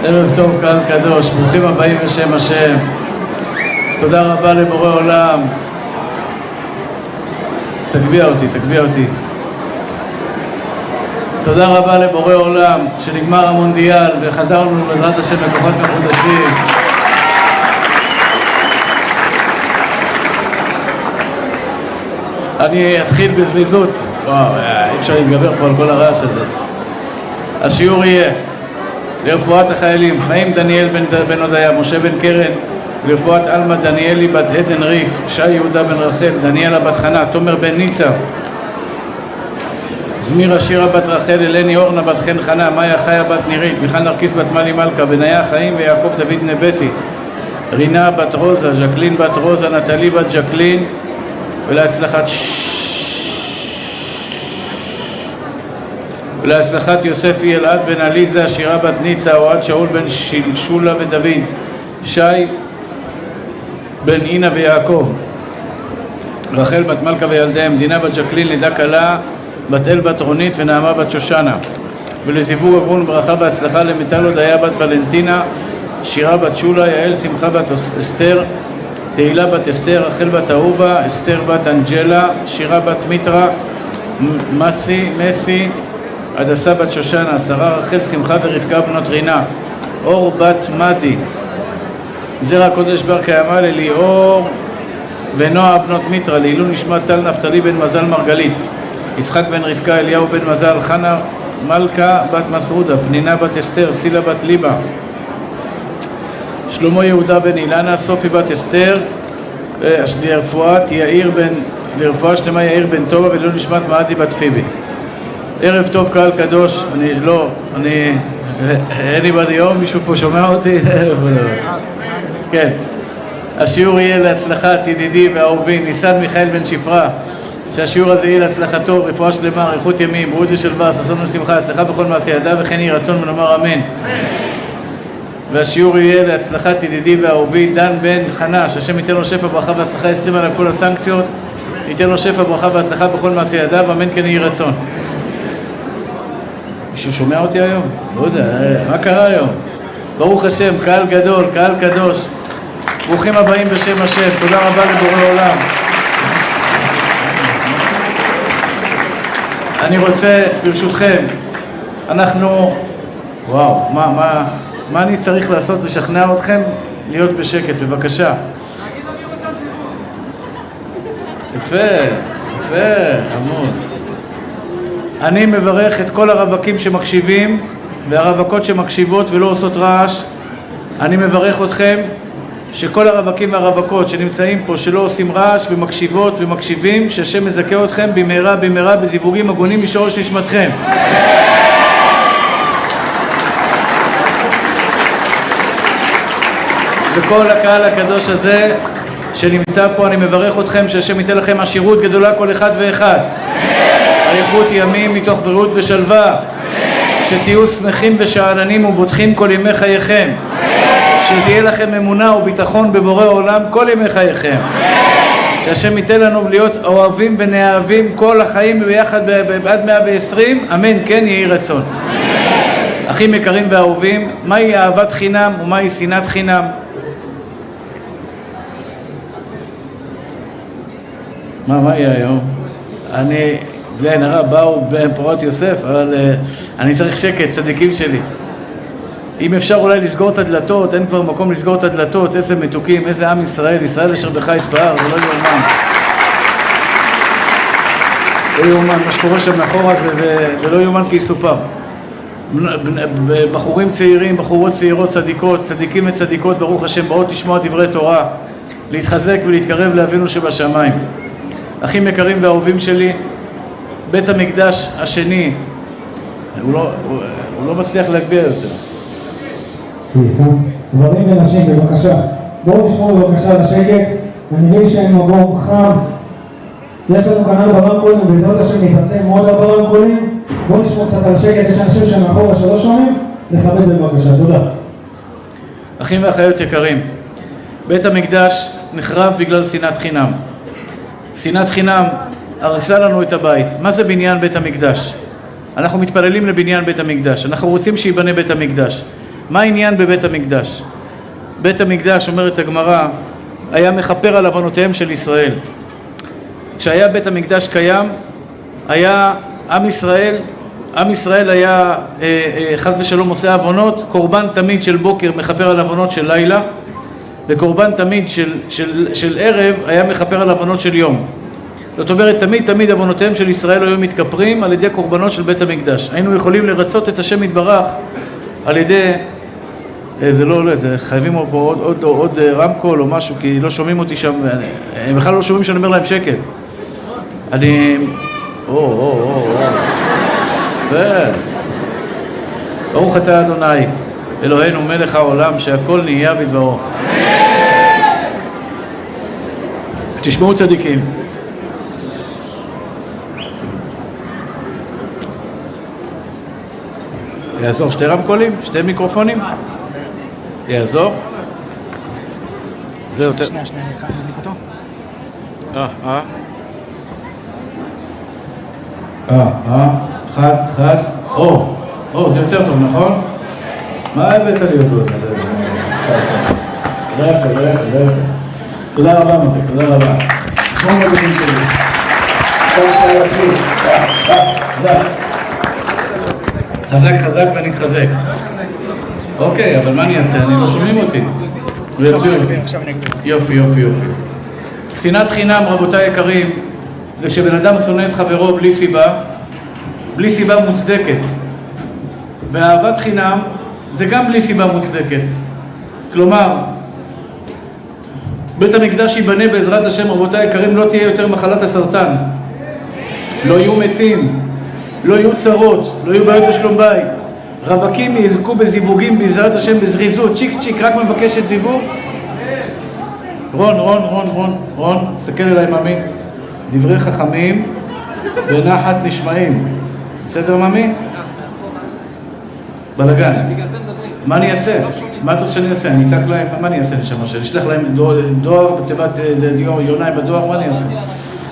ערב טוב קהל קדוש, ברוכים הבאים בשם השם. תודה רבה לבורא עולם. תגביה אותי. תודה רבה לבורא עולם שנגמר המונדיאל וחזרנו בעזרת השם לכוחות מחודשים. אני אתחיל בזריזות. וואו, אי אפשר להתגבר פה על כל הרעש הזה. השיעור יהיה לרפואת החיילים חיים דניאל בן הודיה, משה בן קרן, לרפואת אלמה דניאלי בת עדן ריף, שי יהודה בן רחל, דניאלה בת חנה, תומר בן ניצה, זמירה שירה בת רחל, אלני אורנה בת חן חנה, מאיה חיה בת נירית, מיכל נרקיס בת מלי מלכה, בניה חיים ויעקב דוד נבטי, רינה בת רוזה, ז'קלין בת רוזה, נטלי בת ז'קלין, ולהצלחת יוספי אלעד בן עליזה, שירה בת ניצה, אוהד שאול בן שולה ודוד, שי בן אינה ויעקב, רחל בת מלכה וילדיהם, דינה בת ז'קלין, לידה קלה, בת אל בת רונית ונעמה בת שושנה. ולזיווג הגון ברכה בהצלחה למיטל הודיה בת ולנטינה, שירה בת שולה, יעל שמחה בת אסתר, תהילה בת אסתר, רחל בת אהובה, אסתר בת אנג'לה, שירה בת מיטרה, מסי, הדסה בת שושנה, שרה רחל שמחה ורבקה בנות רינה, אור בת מדי, זרע קודש בר קיימא לליאור ונועה בנות מיטרה, לעילוי נשמת טל נפתלי בן מזל מרגלית, יצחק בן רבקה, אליהו בן מזל, חנה מלכה בת מסעודה, פנינה בת אסתר, סילה בת ליבה, שלמה יהודה בן אילנה, סופי בת אסתר, לרפואה שלמה יאיר בן טובה ולעילוי נשמת מעדי בת פיבי. ערב טוב קהל קדוש. אין לי בדיום, מישהו פה שומע אותי? כן. השיעור יהיה להצלחת ידידי ואהובי ניסן מיכאל בן שפרה, שהשיעור הזה יהיה להצלחתו, רפואה שלמה, אריכות ימים, בריאות ושלווה, ששון ושמחה, הצלחה בכל מעשה ידיו, וכן יהי רצון ונאמר אמן. והשיעור יהיה להצלחת ידידי ואהובי דן בן חנה, שהשם ייתן לו שפע ברכה והצלחה, 20 עליו כל הסנקציות, ייתן לו שפע ברכה והצלחה בכל מעשה ידיו, אמן כן יהי רצון. מישהו שומע אותי היום? לא יודע, מה קרה היום? ברוך השם, קהל גדול, קהל קדוש, ברוכים הבאים בשם השם. תודה רבה לבורא עולם. אני רוצה, ברשותכם, וואו, מה אני צריך לעשות לשכנע אתכם להיות בשקט? בבקשה. יפה, חמוד. אני מברך את כל הרווקים שמקשיבים והרווקות שמקשיבות ולא עושות רעש. אני מברך אתכם שכל הרווקים והרווקות שנמצאים פה שלא עושים רעש ומקשיבות ומקשיבים, שהשם מזכה אתכם במהרה בזיווגים הגונים משורש נשמתכם. וכל הקהל הקדוש הזה שנמצא פה, אני מברך אתכם שהשם ייתן לכם עשירות גדולה כל אחד ואחד, אריכות ימים מתוך בריאות ושלווה, שתהיו שמחים ושאננים ובוטחים כל ימי חייכם, שתהיה לכם אמונה וביטחון בבורא עולם כל ימי חייכם, שהשם ייתן לנו להיות אוהבים ונאהבים כל החיים ביחד עד 120, אמן כן יהי רצון. אחים יקרים ואהובים, מהי אהבת חינם ומהי שנאת חינם? מה יהיה היום? בלי הרע באו פרות יוסף, אבל אני צריך שקט, צדיקים שלי. אם אפשר אולי לסגור את הדלתות, אין כבר מקום לסגור את הדלתות, איזה מתוקים, איזה עם ישראל, ישראל אשר בך יתפאר, זה לא יאומן. לא יאומן, מה שקורה שם מאחורה זה לא יאומן כי יסופר. בחורים צעירים, בחורות צעירות, צדיקות, צדיקים וצדיקות, ברוך השם, באות לשמוע דברי תורה, להתחזק ולהתקרב לאבינו שבשמיים. אחים יקרים ואהובים שלי, בית המקדש השני, הוא לא מצליח להגביה יותר. גברים ונשים, בבקשה. בואו נשמור בבקשה לשקט. אני מבין שאין מקום חם. יש לנו כאן ברמקולים, ובעזרת השם נתעצם מאוד ברמקולים. בואו נשמור קצת על שקט. יש אנשים שמאחורה שלא שומעים. לכבד בבקשה. תודה. אחים ואחיות יקרים, בית המקדש נחרב בגלל שנאת חינם. שנאת חינם הרסה לנו את הבית. מה זה בניין בית המקדש? אנחנו מתפללים לבניין בית המקדש, אנחנו רוצים שיבנה בית המקדש. מה העניין בבית המקדש? בית המקדש, אומרת הגמרא, היה מכפר על עוונותיהם של ישראל. כשהיה בית המקדש קיים, היה עם ישראל היה חס ושלום עושה עוונות, קורבן תמיד של בוקר מכפר על עוונות של לילה, וקורבן תמיד של ערב היה מכפר על עוונות של יום. זאת אומרת, תמיד עוונותיהם של ישראל היו מתכפרים על ידי קורבנות של בית המקדש. היינו יכולים לרצות את השם יתברך על ידי, זה לא עולה, זה חייבים פה עוד רמקול או משהו, כי לא שומעים אותי שם, הם בכלל לא שומעים שאני אומר להם שקט. אני, ברוך אתה אדוני אלוהינו מלך העולם שהכל נהיה בדברו. תשמעו צדיקים. יעזור שתי רמקולים? שתי מיקרופונים? יעזור? זה יותר... שנייה, אני חייב להדליק אותו. אחד, זה יותר טוב, נכון? מה הבאת לי אותו? תודה רבה, מוטי, תודה רבה. שמור מגדים שלי. חזק ונתחזק. אוקיי, אבל מה אני אעשה? אני לא שומעים אותי. עכשיו נגדיר. יופי. שנאת חינם, רבותיי יקרים, זה כשבן אדם שונא את חברו בלי סיבה מוצדקת. ואהבת חינם זה גם בלי סיבה מוצדקת. כלומר, בית המקדש ייבנה בעזרת השם, רבותיי יקרים, לא תהיה יותר מחלת הסרטן. לא יהיו מתים, לא יהיו צרות, לא יהיו בעיות בשלום בית. רווקים יזכו בזיווגים בעזרת השם בזריזות. צ'יק, רק מבקשת זיווג. רון, תסתכל אליי ממי. דברי חכמים בנחת נשמעים. בסדר ממי? בלגן. מה אני אעשה? מה אתה רוצה שאני אעשה? אני אצעק להם, מה אני אעשה לשם? שאני אשלח להם דואר בתיבת יונאי בדואר, מה אני אעשה?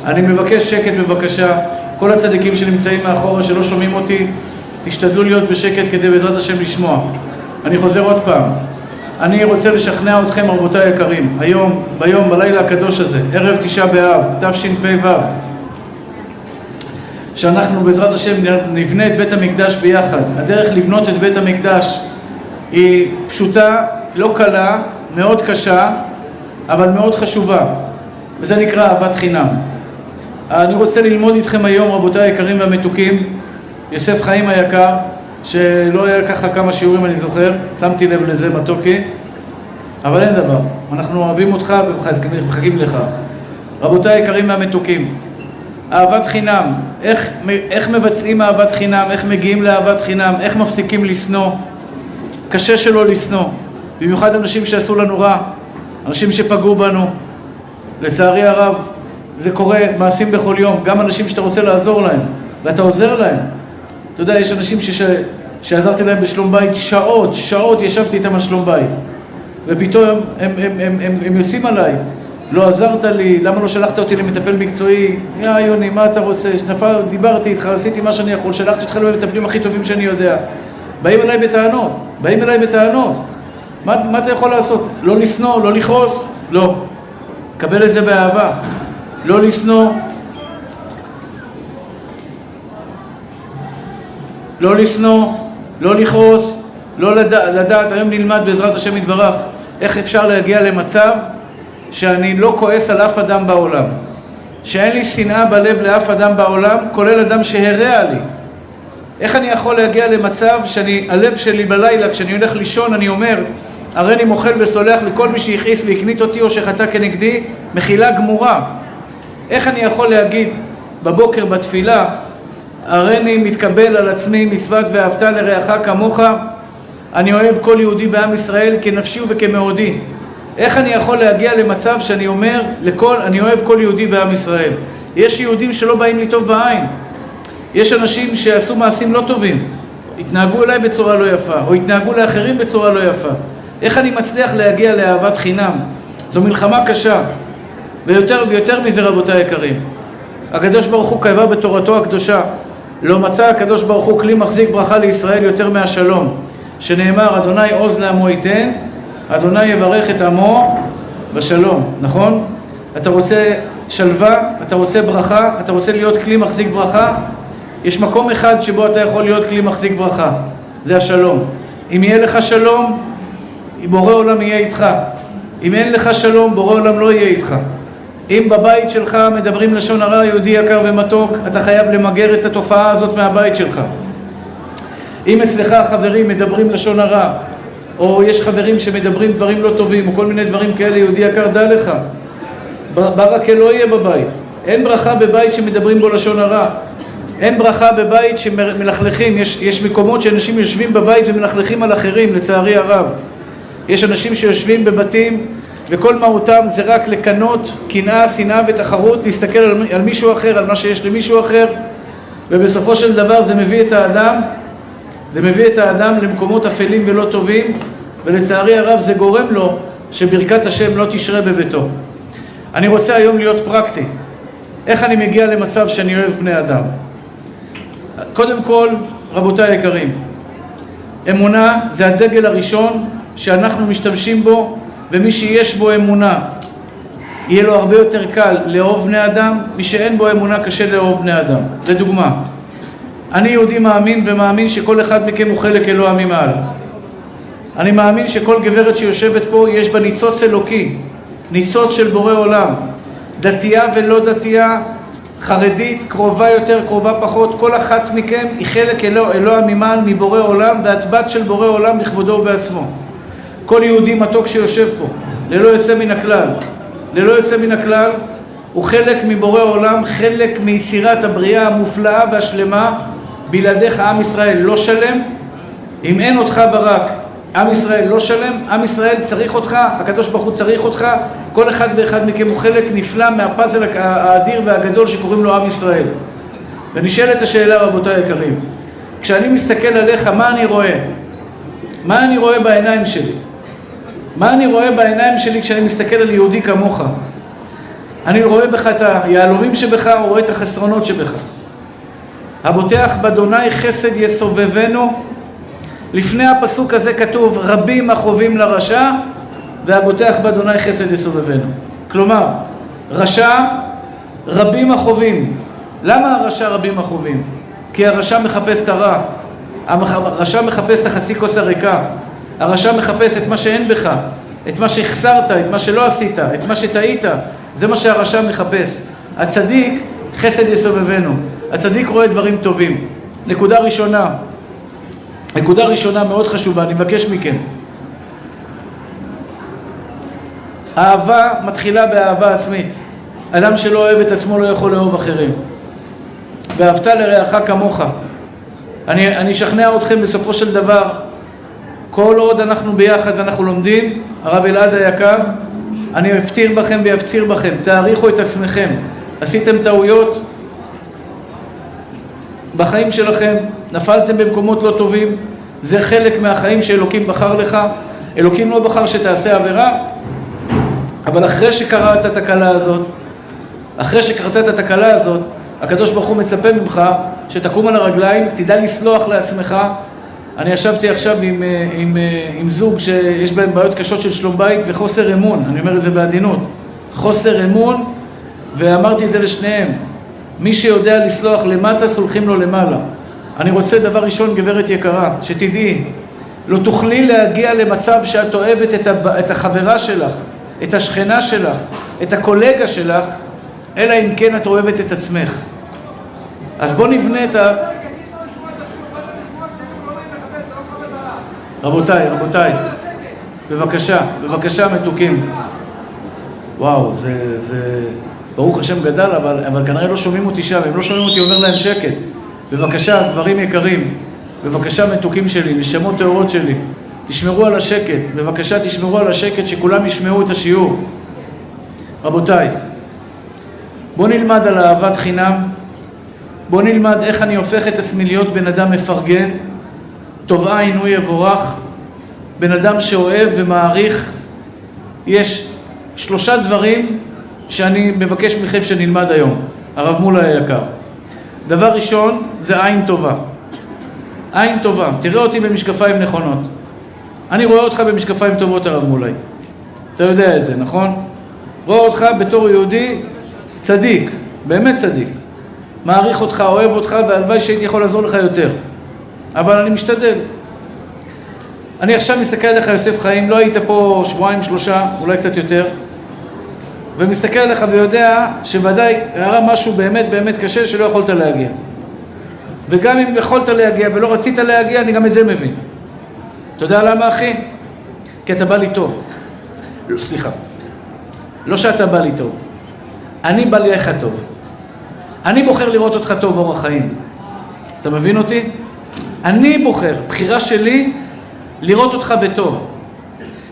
אני מבקש שקט בבקשה. כל הצדיקים שנמצאים מאחורה שלא שומעים אותי, תשתדלו להיות בשקט כדי בעזרת השם לשמוע. אני חוזר עוד פעם. אני רוצה לשכנע אתכם, רבותיי היקרים, היום, בלילה הקדוש הזה, ערב תשעה באב, תשפ"ו, שאנחנו בעזרת השם נבנה את בית המקדש ביחד. הדרך לבנות את בית המקדש היא פשוטה, לא קלה, מאוד קשה, אבל מאוד חשובה. וזה נקרא אהבת חינם. אני רוצה ללמוד איתכם היום, רבותיי היקרים והמתוקים, יוסף חיים היקר, שלא היה ככה כמה שיעורים אני זוכר, שמתי לב לזה מתוקי, אבל אין דבר, אנחנו אוהבים אותך ומחכים לך. רבותיי היקרים והמתוקים, אהבת חינם, איך מבצעים אהבת חינם, איך מגיעים לאהבת חינם, איך מפסיקים לשנוא. קשה שלא לשנוא, במיוחד אנשים שעשו לנו רע, אנשים שפגעו בנו. לצערי הרב זה קורה מעשים בכל יום, גם אנשים שאתה רוצה לעזור להם ואתה עוזר להם. אתה יודע, יש אנשים שעזרתי להם בשלום בית, שעות ישבתי איתם על שלום בית, ופתאום הם יוצאים עליי. לא עזרת לי, למה לא שלחת אותי למטפל מקצועי? יוני, מה אתה רוצה? דיברתי איתך, עשיתי מה שאני יכול, שלחתי אותך למטפלים הכי טובים שאני יודע. באים אליי בטענות. מה אתה יכול לעשות? לא לשנוא, לא לכעוס? לא. קבל את זה באהבה. לא לשנוא, לא לכעוס, לא לדעת. היום נלמד בעזרת השם יתברך איך אפשר להגיע למצב שאני לא כועס על אף אדם בעולם, שאין לי שנאה בלב לאף אדם בעולם, כולל אדם שהרע לי. איך אני יכול להגיע למצב הלב שלי בלילה, כשאני הולך לישון, אני אומר, הריני מוחל וסולח לכל מי שהכעיס והקנית אותי או שחטא כנגדי, מחילה גמורה. איך אני יכול להגיד בבוקר בתפילה, הריני מתקבל על עצמי מצוות ואהבת לרעך כמוך, אני אוהב כל יהודי בעם ישראל כנפשי וכמאודי. איך אני יכול להגיע למצב שאני אומר אני אוהב כל יהודי בעם ישראל? יש יהודים שלא באים לי טוב בעין, יש אנשים שעשו מעשים לא טובים, התנהגו אליי בצורה לא יפה, או התנהגו לאחרים בצורה לא יפה. איך אני מצליח להגיע לאהבת חינם? זו מלחמה קשה, ויותר מזה, רבותיי היקרים, הקדוש ברוך הוא קבע בתורתו הקדושה, לא מצא הקדוש ברוך הוא כלי מחזיק ברכה לישראל יותר מהשלום. שנאמר, אדוני עוז לעמו ייתן, אדוני יברך את עמו בשלום, נכון? אתה רוצה שלווה, אתה רוצה ברכה, אתה רוצה להיות כלי מחזיק ברכה, יש מקום אחד שבו אתה יכול להיות כלי מחזיק ברכה, זה השלום. אם יהיה לך שלום, בורא עולם יהיה איתך. אם אין לך שלום, בורא עולם לא יהיה איתך. אם בבית שלך מדברים לשון הרע, יהודי יקר ומתוק, אתה חייב למגר את התופעה הזאת מהבית שלך. אם אצלך חברים מדברים לשון הרע, או יש חברים שמדברים דברים לא טובים, או כל מיני דברים כאלה, יהודי יקר, דע לך, ברכה לא יהיה בבית. אין ברכה בבית שמדברים בו לשון הרע. אין ברכה בבית שמלכלכים. יש מקומות שאנשים יושבים בבית ומלכלכים על אחרים, לצערי הרב. יש אנשים שיושבים בבתים וכל מהותם זה רק לקנות, קנאה, שנאה ותחרות, להסתכל על מישהו אחר, על מה שיש למישהו אחר, ובסופו של דבר זה מביא את האדם למקומות אפלים ולא טובים, ולצערי הרב זה גורם לו שברכת השם לא תשרה בביתו. אני רוצה היום להיות פרקטי. איך אני מגיע למצב שאני אוהב בני אדם? קודם כל, רבותיי היקרים, אמונה זה הדגל הראשון שאנחנו משתמשים בו, ומי שיש בו אמונה יהיה לו הרבה יותר קל לאהוב בני אדם, מי שאין בו אמונה קשה לאהוב בני אדם. לדוגמה, אני יהודי מאמין ומאמין שכל אחד מכם הוא חלק אלוה ממעל. אני מאמין שכל גברת שיושבת פה יש בה ניצוץ אלוקי, ניצוץ של בורא עולם, דתייה ולא דתייה, חרדית, קרובה יותר, קרובה פחות, כל אחת מכם היא חלק אלוה ממעל, מבורא עולם, ואת בת של בורא עולם בכבודו ובעצמו. כל יהודי מתוק שיושב פה, ללא יוצא מן הכלל, הוא חלק מבורא עולם, חלק מיצירת הבריאה המופלאה והשלמה. בלעדיך עם ישראל לא שלם. אם אין אותך ברק, עם ישראל לא שלם. עם ישראל צריך אותך, הקדוש ברוך הוא צריך אותך. כל אחד ואחד מכם הוא חלק נפלא מהפאזל האדיר והגדול שקוראים לו עם ישראל. ונשאלת השאלה, רבותיי יקרים, כשאני מסתכל עליך, מה אני רואה? מה אני רואה בעיניים שלי? מה אני רואה בעיניים שלי כשאני מסתכל על יהודי כמוך? אני רואה בך את היהלומים שבך, או רואה את החסרונות שבך. הבוטח באדוני חסד יסובבנו. לפני הפסוק הזה כתוב, רבים החובים לרשע, והבוטח באדוני חסד יסובבנו. כלומר, רשע, רבים החובים. למה הרשע רבים החובים? כי הרשע מחפש את הרע. הרשע מחפש את החצי כוס הריקה. הרשע מחפש את מה שאין בך, את מה שהחסרת, את מה שלא עשית, את מה שטעית. זה מה שהרשע מחפש. הצדיק, חסד יסובבנו. הצדיק רואה דברים טובים. נקודה ראשונה מאוד חשובה, אני מבקש מכם. אהבה מתחילה באהבה עצמית. אדם שלא אוהב את עצמו לא יכול לאהוב אחרים. ואהבת לרעך כמוך. אני אשכנע אתכם בסופו של דבר, כל עוד אנחנו ביחד ואנחנו לומדים, הרב אלעד היקר, אני אפתיר בכם ויפציר בכם, תעריכו את עצמכם. עשיתם טעויות בחיים שלכם, נפלתם במקומות לא טובים, זה חלק מהחיים שאלוקים בחר לך. אלוקים לא בחר שתעשה עבירה, אבל אחרי שקראת את התקלה הזאת, הקדוש ברוך הוא מצפה ממך שתקום על הרגליים, תדע לסלוח לעצמך. אני ישבתי עכשיו עם זוג שיש בהם בעיות קשות של שלום בית וחוסר אמון, אני אומר את זה בעדינות, חוסר אמון, ואמרתי את זה לשניהם, מי שיודע לסלוח למטה סולחים לו למעלה. אני רוצה דבר ראשון, גברת יקרה, שתדעי, לא תוכלי להגיע למצב שאת אוהבת את החברה שלך, את השכנה שלך, את הקולגה שלך, אלא אם כן את אוהבת את עצמך. אז בוא נבנה את רבותיי, בבקשה מתוקים. וואו, זה ברוך השם גדל, אבל כנראה לא שומעים אותי שם, הם לא שומעים אותי, אומר להם שקט. בבקשה, דברים יקרים, בבקשה מתוקים שלי, נשמות טהורות שלי, תשמרו על השקט, בבקשה תשמרו על השקט, שכולם ישמעו את השיעור. רבותיי, בוא נלמד על אהבת חינם, בוא נלמד איך אני הופך את עצמי להיות בן אדם מפרגן, טובה עינוי יבורך, בן אדם שאוהב ומעריך. יש 3 דברים שאני מבקש מכם שנלמד היום, הרב מולה היקר. דבר ראשון זה עין טובה. עין טובה, תראה אותי במשקפיים נכונות. אני רואה אותך במשקפיים טובות, הרב מולי. אתה יודע את זה, נכון? רואה אותך בתור יהודי צדיק, באמת צדיק. מעריך אותך, אוהב אותך, והלוואי שהייתי יכול לעזור לך יותר. אבל אני משתדל. אני עכשיו מסתכל עליך, יוסף חיים, לא היית פה שבועיים, שלושה, אולי קצת יותר, ומסתכל עליך ויודע שוודאי היה משהו באמת באמת קשה שלא יכולת להגיע. וגם אם יכולת להגיע ולא רצית להגיע, אני גם את זה מבין. אתה יודע למה, אחי? כי אתה בא לי טוב. לא, סליחה. לא שאתה בא לי טוב. אני בא לי איך טוב. אני בוחר לראות אותך טוב אורח חיים. אתה מבין אותי? אני בוחר, בחירה שלי, לראות אותך בטוב.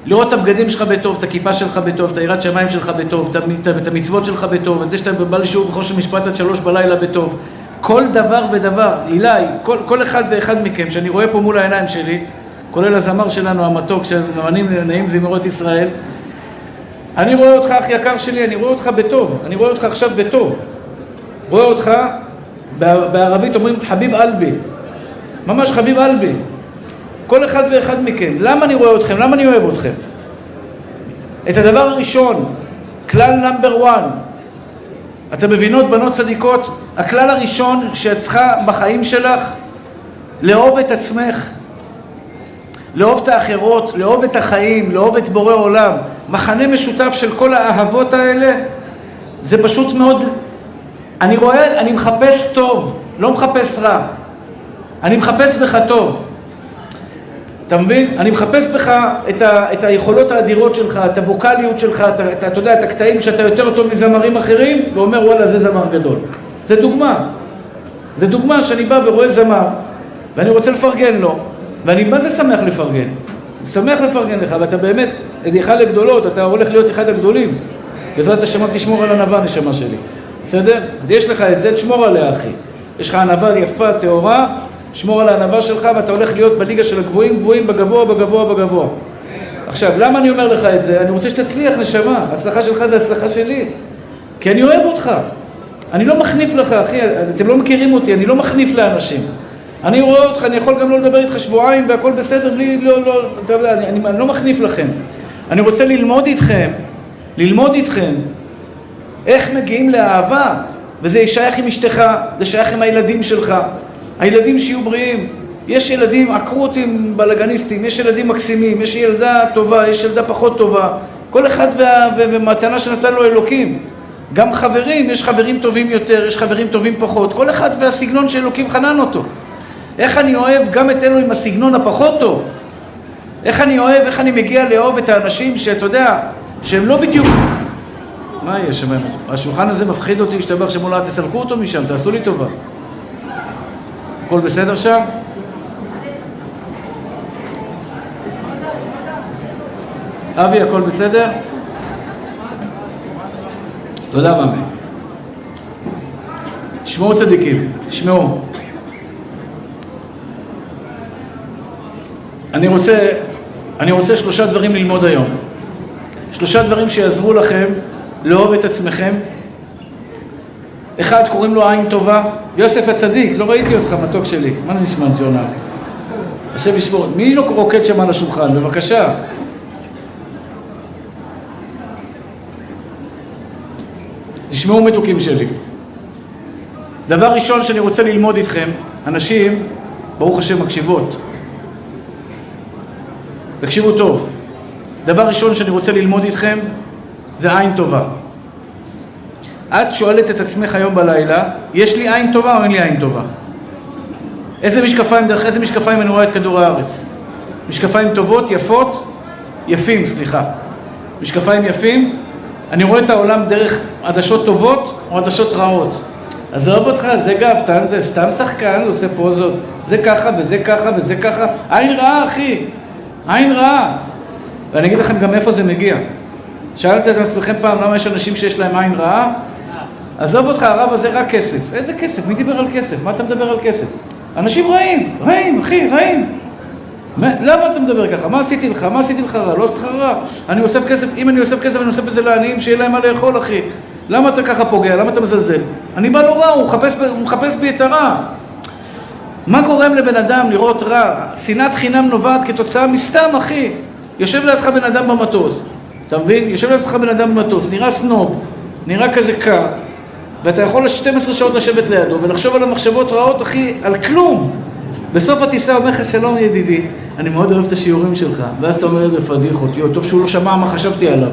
לראות את הבגדים שלך בטוב, את הכיפה שלך בטוב, את היראת שמיים שלך בטוב, את המצוות שלך בטוב, את זה שאתה בא לשיעור בחושן משפט עד 3 בלילה בטוב. כל דבר ודבר, אילי, כל אחד ואחד מכם שאני רואה פה מול העיניים שלי, כולל הזמר שלנו המתוק, שנעים זמרות ישראל, אני רואה אותך, אח יקר שלי, אני רואה אותך בטוב, אני רואה אותך עכשיו בטוב. רואה אותך, בערבית אומרים חביב אלבי, ממש חביב אלבי. כל אחד ואחד מכם. למה אני רואה אתכם? למה אני אוהב אתכם? את הדבר הראשון, כלל נאמבר 1, אתם מבינות, בנות צדיקות, הכלל הראשון שאת צריכה בחיים שלך, לאהוב את עצמך, לאהוב את האחרות, לאהוב את החיים, לאהוב את בורא עולם. מחנה משותף של כל האהבות האלה, זה פשוט מאוד, אני רואה, אני מחפש טוב, לא מחפש רע. אני מחפש בך טוב. אתה מבין? אני מחפש בך את היכולות האדירות שלך, את הווקליות שלך, אתה יודע, את הקטעים שאתה יותר טוב מזמרים אחרים, ואומר וואלה זה זמר גדול. זה דוגמה. זה דוגמה שאני בא ורואה זמר, ואני רוצה לפרגן לו, ואני מה זה שמח לפרגן? אני שמח לפרגן לך, ואתה באמת עדיך לגדולות, אתה הולך להיות אחד הגדולים. בעזרת השם רק תשמור על ענווה, נשמה שלי. בסדר? יש לך את זה, תשמור עליה אחי. יש לך ענווה יפה, טהורה, שמור על הענווה שלך ואתה הולך להיות בליגה של הגבוהים, גבוהים, בגבוה, בגבוה, בגבוה. עכשיו, למה אני אומר לך את זה? אני רוצה שתצליח, נשמה. ההצלחה שלך זה ההצלחה שלי. כי אני אוהב אותך. אני לא מחניף לך, אחי. אתם לא מכירים אותי, אני לא מחניף לאנשים. אני רואה אותך, אני יכול גם לא לדבר איתך שבועיים והכל בסדר, בלי, אני לא מחניף לכם. אני רוצה ללמוד איתכם, איך מגיעים לאהבה, וזה ישייך עם אשתך, זה שייך עם הילדים שלך. הילדים שיהיו בריאים, יש ילדים אקרוטים בלגניסטים, יש ילדים מקסימים, יש ילדה טובה, יש ילדה פחות טובה. כל אחד ומתנה שנתן לו אלוקים. גם חברים, יש חברים טובים יותר, יש חברים טובים פחות. כל אחד והסגנון שאלוקים חנן אותו. איך אני אוהב גם את אלו עם הסגנון הפחות טוב? איך אני אוהב, איך אני מגיע לאהוב את האנשים שאתה יודע, שהם לא בדיוק... מה יש שם? השולחן הזה מפחיד אותי, השתבח שמולה, תסלקו אותו משם, תעשו לי טובה. הכל בסדר שם? אבי, הכל בסדר? תודה מאמי. תשמעו צדיקים, תשמעו. אני רוצה 3 דברים ללמוד היום. 3 דברים שיעזרו לכם לאהוב את עצמכם. אחד קוראים לו עין טובה. יוסף הצדיק, לא ראיתי אותך, מתוק שלי. מה נשמע, ג'ונה? השם ישמור. מי לא רוקד שם על השולחן? בבקשה. תשמעו מתוקים שלי. דבר ראשון שאני רוצה ללמוד איתכם, אנשים, ברוך השם, מקשיבות. תקשיבו טוב. דבר ראשון שאני רוצה ללמוד איתכם, זה עין טובה. את שואלת את עצמך היום בלילה, יש לי עין טובה או אין לי עין טובה? דרך איזה משקפיים אני רואה את כדור הארץ? משקפיים טובות, יפים, סליחה. משקפיים יפים, אני רואה את העולם דרך עדשות טובות או עדשות רעות. אז רב אותך, זה גאוותן, זה סתם שחקן, הוא עושה פוזות. זה ככה וזה ככה וזה ככה. עין רעה, אחי. עין רעה. ואני אגיד לכם גם איפה זה מגיע. שאלת את עצמכם פעם למה יש אנשים שיש להם עין רעה? עזוב אותך, הרב הזה רק כסף. איזה כסף? מי דיבר על כסף? מה אתה מדבר על כסף? אנשים רעים, אחי, רעים. למה אתה מדבר ככה? מה עשיתי לך? מה עשיתי לך רע? לא עשיתי לך רע. אני אוסף כסף, אם אני אוסף כסף, אני אוסף בזה לעניים שיהיה להם מה לאכול, אחי. למה אתה ככה פוגע? למה אתה מזלזל? אני בא לא רע, הוא מחפש בי את הרע. מה גורם לבן אדם לראות רע? שנאת חינם נובעת כתוצאה מסתם, אחי. יושב לידך בן אדם במטוס, אתה מבין? יושב לידך בן אדם במטוס, נראה סנוב, נראה כזה קר, ואתה יכול 12 שעות לשבת לידו ולחשוב על המחשבות רעות, אחי, על כלום. בסוף הטיסה אומר לך, שלום ידידי, אני מאוד אוהב את השיעורים שלך. ואז אתה אומר איזה פדיחות, טוב שהוא לא שמע מה חשבתי עליו.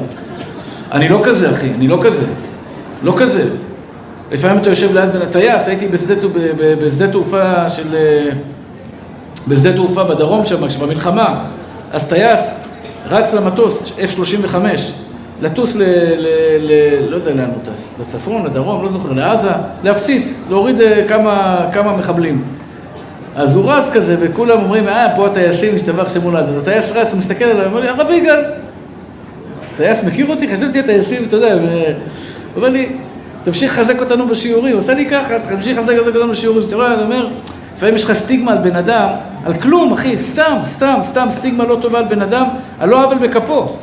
אני לא כזה, אחי, אני לא כזה. לא כזה. לפעמים אתה יושב ליד בן הטייס, הייתי בשדה תעופה בדרום שם, במלחמה. אז טייס רץ למטוס, F-35, לטוס לא יודע לאן הוא טס, לצפון, לדרום, לא זוכר, לעזה, להפציץ, להוריד כמה מחבלים. אז הוא רץ כזה, וכולם אומרים, פה הטייסים משתבח שמולד. אז הטייס רץ, הוא מסתכל עליו, אומר לי, הרב יגאל. הטייס מכיר אותי, חשבתי הטייסים, אתה יודע, הוא אומר לי, תמשיך לחזק אותנו בשיעורים, עושה לי ככה, תמשיך לחזק אותנו בשיעורים. אתה רואה, אני אומר, לפעמים יש לך סטיגמה על בן אדם, על כלום, אחי, סתם, סטיגמה לא טובה על בן אדם, על לא עוול בכפו.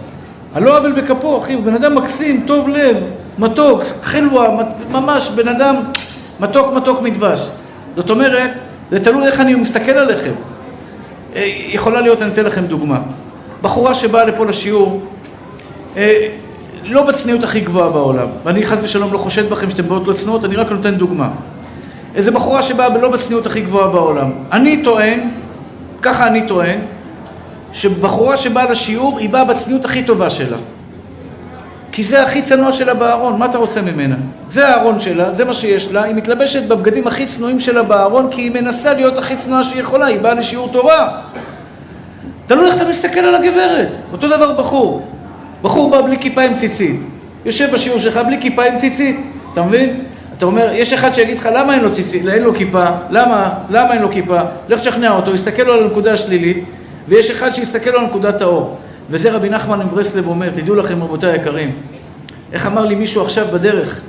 על לא עוול בכפו, אחי, בן אדם מקסים, טוב לב, מתוק, חלווה, ממש בן אדם מתוק מדבש. זאת אומרת, זה תלוי איך אני מסתכל עליכם. יכולה להיות, אני אתן לכם דוגמה. בחורה שבאה לפה לשיעור, לא בצניעות הכי גבוהה בעולם, ואני חס ושלום לא חושד בכם שאתם באות לא צניעות, אני רק נותן דוגמה. איזו בחורה שבאה לא בצניעות הכי גבוהה בעולם. אני טוען, שבחורה שבאה לשיעור, היא באה בצניעות הכי טובה שלה. כי זה הכי צנוע שלה בארון, מה אתה רוצה ממנה? זה הארון שלה, זה מה שיש לה, היא מתלבשת בבגדים הכי צנועים שלה בארון, כי היא מנסה להיות הכי צנועה שהיא יכולה, היא באה לשיעור תורה. תלוי איך אתה מסתכל על הגברת, אותו דבר בחור בא בלי כיפה עם ציצית, יושב בשיעור שלך בלי כיפה עם ציצית, אתה מבין? אתה אומר, יש אחד שיגיד לך, למה אין לו ציצית, אין לו כיפה, למה אין לו כיפה? לך תשכנע אותו, יסתכל לו על הנקודה השלילית, ויש אחד שיסתכל לו על נקודת האור. וזה רבי נחמן מברסלב אומר, תדעו לכם רבותיי היקרים, איך אמר לי מישהו עכשיו בדרך?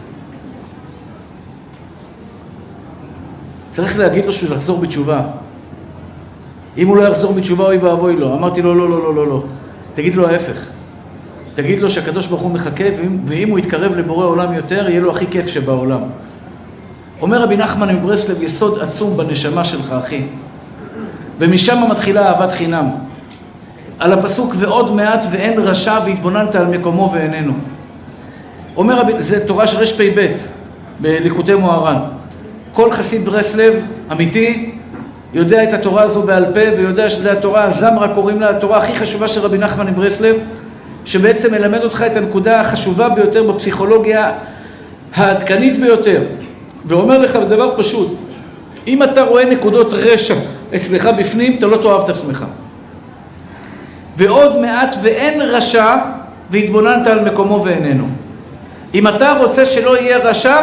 צריך להגיד לו שהוא יחזור בתשובה. אם הוא לא יחזור בתשובה, אוי ואבוי לו. אמרתי לו, לא. תגיד לו ההפך. תגיד לו שהקדוש ברוך הוא מחכה, ואם הוא יתקרב לבורא עולם יותר, יהיה לו הכי כיף שבעולם. אומר רבי נחמן מברסלב, יסוד עצום בנשמה שלך, אחי. ומשם מתחילה אהבת חינם. על הפסוק ועוד מעט ואין רשע והתבוננת על מקומו ואיננו. אומר רבי, זה תורה של רפ"ב בליקוטי מוהר"ן. כל חסיד ברסלב אמיתי יודע את התורה הזו בעל פה ויודע שזה התורה הזמרה, קוראים לה התורה הכי חשובה של רבי נחמן מברסלב, שבעצם מלמד אותך את הנקודה החשובה ביותר בפסיכולוגיה העדכנית ביותר. ואומר לך דבר פשוט, אם אתה רואה נקודות רשע אצלך בפנים, אתה לא תאהב את עצמך. ועוד מעט ואין רשע והתבוננת על מקומו ואיננו. אם אתה רוצה שלא יהיה רשע,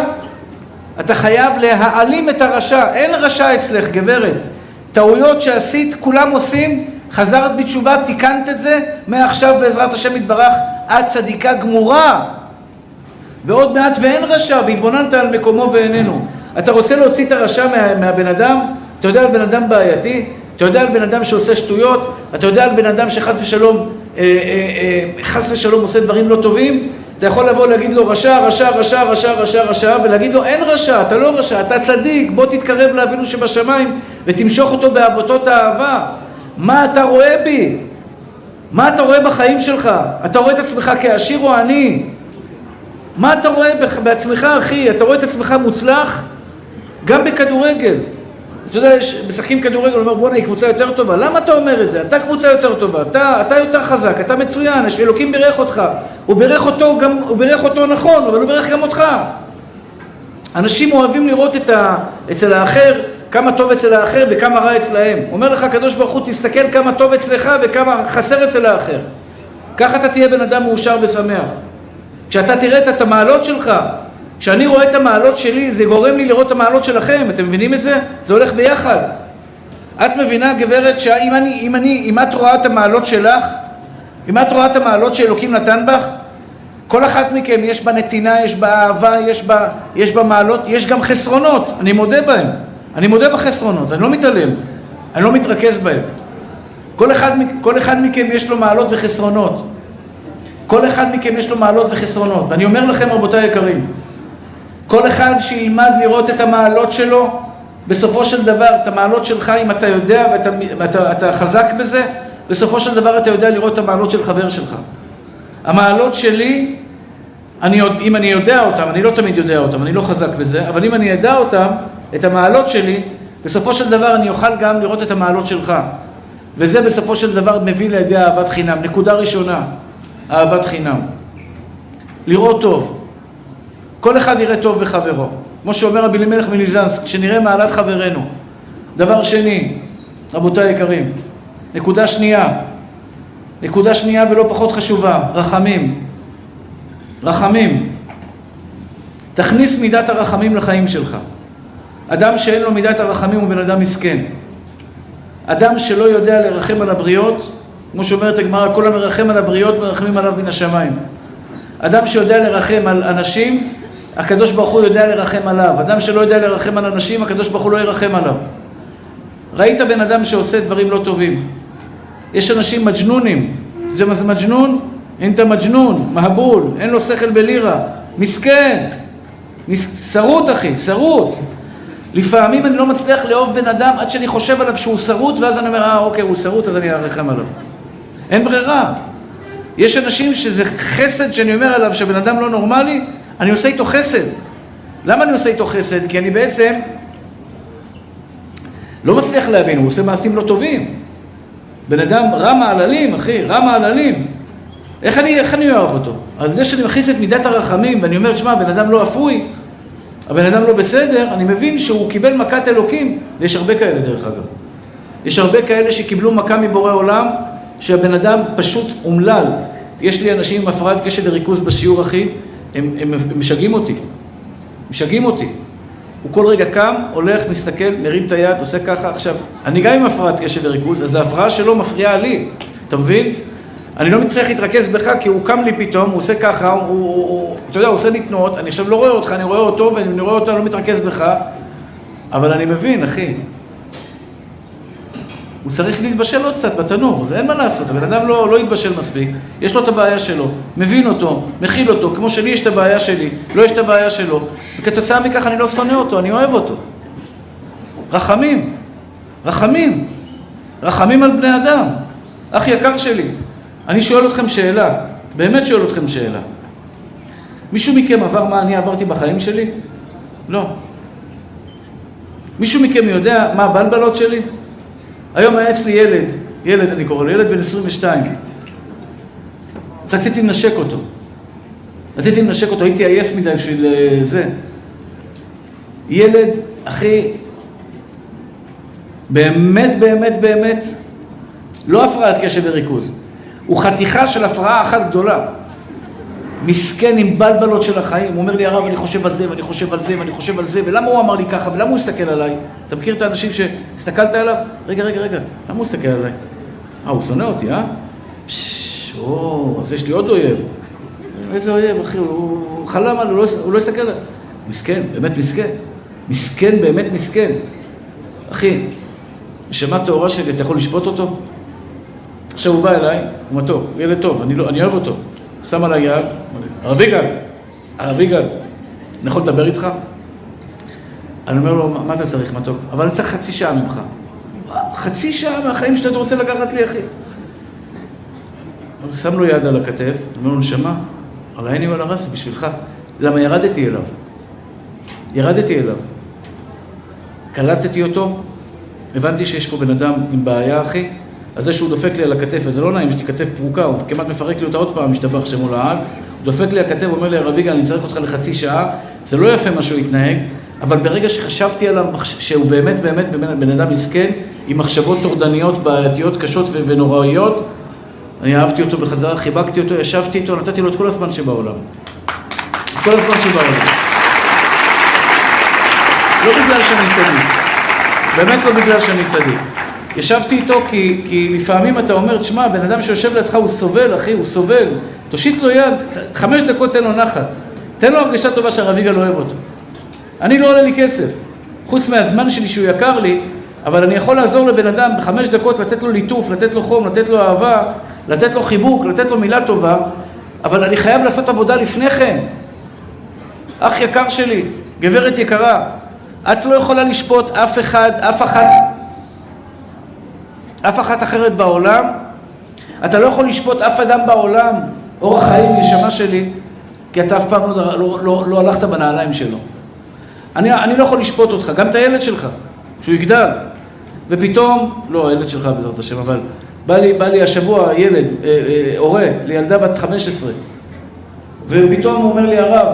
אתה חייב להעלים את הרשע. אין רשע אצלך, גברת. טעויות שעשית, כולם עושים, חזרת בתשובה, תיקנת את זה, מעכשיו בעזרת השם יתברך, את צדיקה גמורה. ועוד מעט ואין רשע והתבוננת על מקומו ואיננו. אתה רוצה להוציא את הרשע מהבן אדם? אתה יודע על בן אדם בעייתי? אתה יודע על בן אדם שעושה שטויות? אתה יודע על בן אדם שחס ושלום עושה דברים לא טובים? אתה יכול לבוא להגיד לו רשע, ולהגיד לו אין רשע, אתה לא רשע, אתה צדיק, בוא תתקרב לאבינו שבשמיים ותמשוך אותו באהבתות האהבה. מה אתה רואה בי? מה אתה רואה בחיים שלך? אתה רואה את עצמך כעשיר או עני? מה אתה רואה בעצמך, אחי? אתה רואה את עצמך מוצלח? גם בכדורגל. אתה יודע, משחקים כדורגל, הוא אומר, בוא'נה, היא קבוצה יותר טובה. למה אתה אומר את זה? אתה קבוצה יותר טובה, אתה יותר חזק, אתה מצוין, אלוקים בירך אותך. הוא בירך אותו נכון, אבל הוא בירך גם אותך. אנשים אוהבים לראות אצל האחר, כמה טוב אצל האחר וכמה רע אצלהם. אומר לך, הקדוש ברוך הוא, תסתכל כמה טוב אצלך וכמה חסר אצל האחר. ככה אתה תהיה בן אדם מאושר ושמח. כשאתה תראה את המעלות שלך, כשאני רואה את המעלות שלי, זה גורם לי לראות את המעלות שלכם. אתם מבינים את זה? זה הולך ביחד. את מבינה, גברת, אם את רואה את המעלות שלך, אם את רואה את המעלות שאלוקים נתן בך, כל אחת מכם יש בה נתינה, יש בה אהבה, יש בה מעלות, יש גם חסרונות, אני מודה בהם. אני מודה בחסרונות, אני לא מתעלם, אני לא מתרכז בהם. כל אחד מכם יש לו מעלות וחסרונות. כל אחד מכם יש לו מעלות וחסרונות. ואני אומר לכם, רבותיי יקרים, כל אחד שילמד לראות את המעלות שלו בסופו של דבר, את המעלות שלך, אם אתה יודע ואתה חזק בזה, בסופו של דבר אתה יודע לראות את המעלות של חבר שלך. המעלות שלי, אם אני יודע אותם, אני לא תמיד יודע אותם, אני לא חזק בזה, אבל אם אני אדע אותם, את המעלות שלי, בסופו של דבר אני אוכל גם לראות את המעלות שלך. וזה בסופו של דבר מביא לידי אהבת חינם. נקודה ראשונה, אהבת חינם. לראות טוב. כל אחד יראה טוב בחברו. כמו שאומר רבי אלימלך מליזנסק, כשנראה מעלת חברנו. דבר שני, רבותיי יקרים, נקודה שנייה ולא פחות חשובה, רחמים. רחמים. תכניס מידת הרחמים לחיים שלך. אדם שאין לו מידת הרחמים הוא בן אדם מסכן. אדם שלא יודע לרחם על הבריות, כמו שאומרת הגמרא, כל המרחם על הבריות מרחמים עליו מן השמיים. אדם שיודע לרחם על אנשים, הקדוש ברוך הוא יודע לרחם עליו. אדם שלא יודע לרחם על אנשים, הקדוש ברוך הוא לא ירחם עליו. ראית בן אדם שעושה דברים לא טובים. יש אנשים מג'נונים. אתה יודע מה זה מג'נון? אין את המג'נון, מהבול, אין לו שכל בלירה. מסכן. שרוט אחי, שרוט. לפעמים אני לא מצליח לאהוב בן אדם עד שאני חושב עליו שהוא שרוט, ואז אני אומר, אוקיי, הוא שרוט, אז אני ארחם עליו. אין ברירה. יש אנשים שזה חסד שאני אומר עליו שבן אדם לא נורמלי, אני עושה איתו חסד. למה אני עושה איתו חסד? כי אני בעצם לא מצליח להבין, הוא עושה מעשים לא טובים. בן אדם רע מעללים, אחי, רע מעללים. איך אני אוהב אותו? על זה שאני מכניס את מידת הרחמים, ואני אומר, תשמע, בן אדם לא אפוי, הבן אדם לא בסדר, אני מבין שהוא קיבל מכת אלוקים, ויש הרבה כאלה דרך אגב. יש הרבה כאלה שקיבלו מכה מבורא עולם, שהבן אדם פשוט אומלל. יש לי אנשים עם הפרעת קשב וריכוז בשיעור, אחי, הם משגעים אותי. משגעים אותי. הוא כל רגע קם, הולך, מסתכל, מרים את היד, עושה ככה. עכשיו, אני גם עם הפרעת קשב וריכוז, אז ההפרעה שלו מפריעה לי. אתה מבין? אני לא מצליח להתרכז בך, כי הוא קם לי פתאום, הוא עושה ככה, אתה יודע, הוא עושה לי תנועות, אני עכשיו לא רואה אותך, אני רואה אותו, ואני רואה אותו, אני לא מתרכז בך, אבל אני מבין, אחי. הוא צריך להתבשל עוד קצת בתנור, זה אין מה לעשות, הבן אדם לא יתבשל מספיק, יש לו את הבעיה שלו, מבין אותו, מכיל אותו, כמו שלי יש את הבעיה שלי, לא יש את הבעיה שלו, וכתוצאה מכך אני לא שונא אותו, אני אוהב אותו. רחמים, רחמים, רחמים על בני אדם. אח יקר שלי, אני שואל אתכם שאלה, באמת שואל אתכם שאלה. מישהו מכם עבר מה אני עברתי בחיים שלי? לא. מישהו מכם יודע מה הבלבלות שלי? היום היה אצלי ילד אני קורא לו, ילד בן 22. רציתי לנשק אותו, הייתי עייף מדי בשביל זה. ילד, אחי, באמת, לא הפרעת קשב וריכוז. הוא חתיכה של הפרעה אחת גדולה. מסכן עם בלבלות של החיים. הוא אומר לי, הרב, אני חושב על זה, ואני חושב על זה, ואני חושב על זה, ולמה הוא אמר לי ככה, ולמה הוא הסתכל עליי? אתה מכיר את האנשים שהסתכלת עליו? רגע, למה הוא הסתכל עליי? הוא שונא אותי, אז יש לי עוד אויב. איזה אויב, אחי? הוא חלם עליו, הוא לא הסתכל עליי. מסכן, באמת מסכן. אחי, נשמה טהורה שלי, אתה יכול לשפוט אותו? עכשיו הוא בא אליי, הוא מתוק, הוא ילד טוב, אני אוהב אותו. שם עליי יד, הרב יגאל, אני יכול לדבר איתך? אני אומר לו, מה אתה צריך מתוק? אבל אני צריך חצי שעה ממך. חצי שעה מהחיים שאתה רוצה לקחת לי, אחי. אני שם לו יד על הכתף, אני אומר לו, נשמה, על העיני ועל הרס, בשבילך. למה ירדתי אליו. קלטתי אותו, הבנתי שיש פה בן אדם עם בעיה, אחי. אז זה שהוא דופק לי על הכתף, וזה לא נעים, יש לי כתף פרוקה, הוא כמעט מפרק לי אותה עוד פעם, משתבח שמו לעג. הוא דופק לי הכתף, אומר לי, הרב יגאל, אני צריך אותך לחצי שעה, זה לא יפה מה שהוא התנהג, אבל ברגע שחשבתי עליו, שהוא באמת בן אדם מסכן, עם מחשבות טורדניות, בעייתיות, קשות ונוראיות, אני אהבתי אותו בחזרה, חיבקתי אותו, ישבתי איתו, נתתי לו את כל הזמן שבעולם. לא בגלל שאני צדיק. באמת לא בגלל שאני צדיק. ישבתי איתו כי לפעמים אתה אומר, תשמע, בן אדם שיושב לידך הוא סובל, אחי, הוא סובל. תושיט לו יד, 5 דקות תן לו נחת. תן לו הרגשה טובה שהרב יגאל לא אוהב אותו. אני לא עולה לי כסף. חוץ מהזמן שלי שהוא יקר לי, אבל אני יכול לעזור לבן אדם ב5 דקות, לתת לו ליטוף, לתת לו חום, לתת לו אהבה, לתת לו חיבוק, לתת לו מילה טובה, אבל אני חייב לעשות עבודה לפני כן. אח יקר שלי, גברת יקרה, את לא יכולה לשפוט אף אחת אחרת בעולם. אתה לא יכול לשפוט אף אדם בעולם, אורח חיים, נשמה שלי, כי אתה אף פעם לא הלכת בנעליים שלו. אני לא יכול לשפוט אותך, גם את הילד שלך, שהוא יגדל. ופתאום, לא הילד שלך בעזרת השם, אבל בא לי השבוע ילד, הורה, לילדה בת 15, ופתאום הוא אומר לי הרב,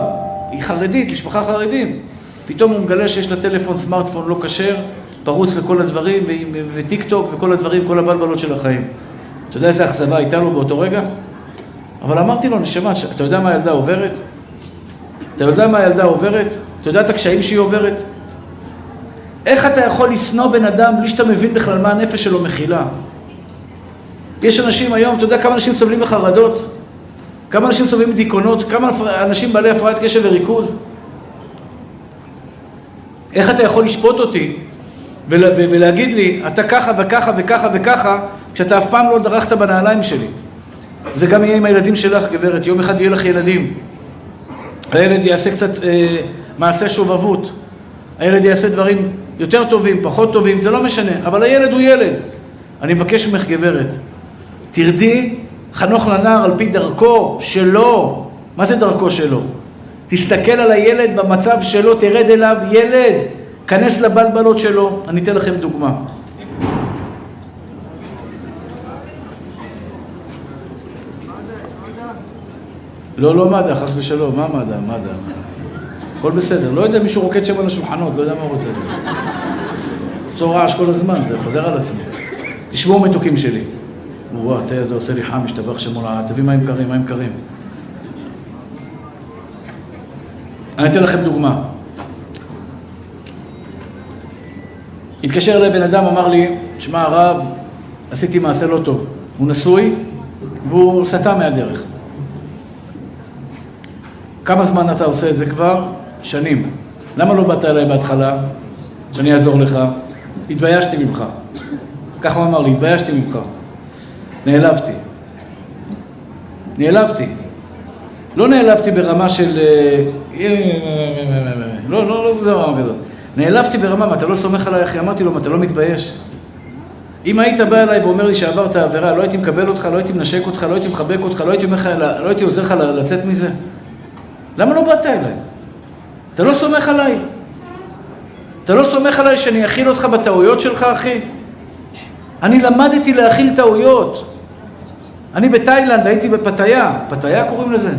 היא חרדית, משפחה חרדים, פתאום הוא מגלה שיש לה טלפון, סמארטפון לא כשר, פרוץ לכל הדברים, וטיק טוק וכל הדברים, כל הבלבלות של החיים. אתה יודע איזה אכזבה הייתה לו באותו רגע? אבל אמרתי לו, נשמה, אתה יודע מה הילדה עוברת? אתה יודע מה הילדה עוברת? אתה יודע את הקשיים שהיא עוברת? איך אתה יכול לשנוא בן אדם בלי שאתה מבין בכלל מה הנפש שלו מכילה? יש אנשים היום, אתה יודע כמה אנשים סובלים בחרדות? כמה אנשים סובלים בדיכאונות? כמה אנשים בעלי הפרעת קשב וריכוז? איך אתה יכול לשפוט אותי ולהגיד לי, אתה ככה וככה וככה וככה, כשאתה אף פעם לא דרכת בנעליים שלי? זה גם יהיה עם הילדים שלך, גברת. יום אחד יהיה לך ילדים. הילד יעשה קצת מעשה שובבות. הילד יעשה דברים יותר טובים, פחות טובים, זה לא משנה. אבל הילד הוא ילד. אני מבקש ממך, גברת, תרדי חנוך לנער על פי דרכו שלו. מה זה דרכו שלו? תסתכל על הילד במצב שלו, תרד אליו, ילד, כנס לבלבלות שלו. אני אתן לכם דוגמה. לא מדע, חס ושלום, מה מדע? הכל בסדר, לא יודע, מישהו רוקד שם על השולחנות, לא יודע מה הוא רוצה. צור רעש כל הזמן, זה חוזר על עצמו. תשמעו מתוקים שלי. וואו, תהיה זה עושה לי חם, משתבח שמולה, תביא מים קרים, מים קרים. אני אתן לכם דוגמה. התקשר אליי בן אדם, אמר לי, שמע הרב, עשיתי מעשה לא טוב. הוא נשוי, והוא סטה מהדרך. כמה זמן אתה עושה את זה כבר? שנים. למה לא באת אליי בהתחלה? שאני אעזור לך. התביישתי ממך. ככה הוא אמר לי, התביישתי ממך. נעלבתי. לא נעלבתי ברמה של... לא ברמה כזאת. נעלבתי ברמה, מה, אתה לא סומך עליי, אחי? אמרתי לו, מה, אתה לא מתבייש? אם היית בא אליי ואומר לי שעברת עבירה, לא הייתי מקבל אותך, לא הייתי מנשק אותך, לא הייתי מחבק אותך, לא הייתי עוזר לך לצאת מזה. למה לא באת אליי? אתה לא סומך עליי? אתה לא סומך עליי שאני אכיל אותך בטעויות שלך, אחי? אני למדתי להכיל טעויות. אני בתאילנד, הייתי בפתאיה. פתאיה קוראים לזה?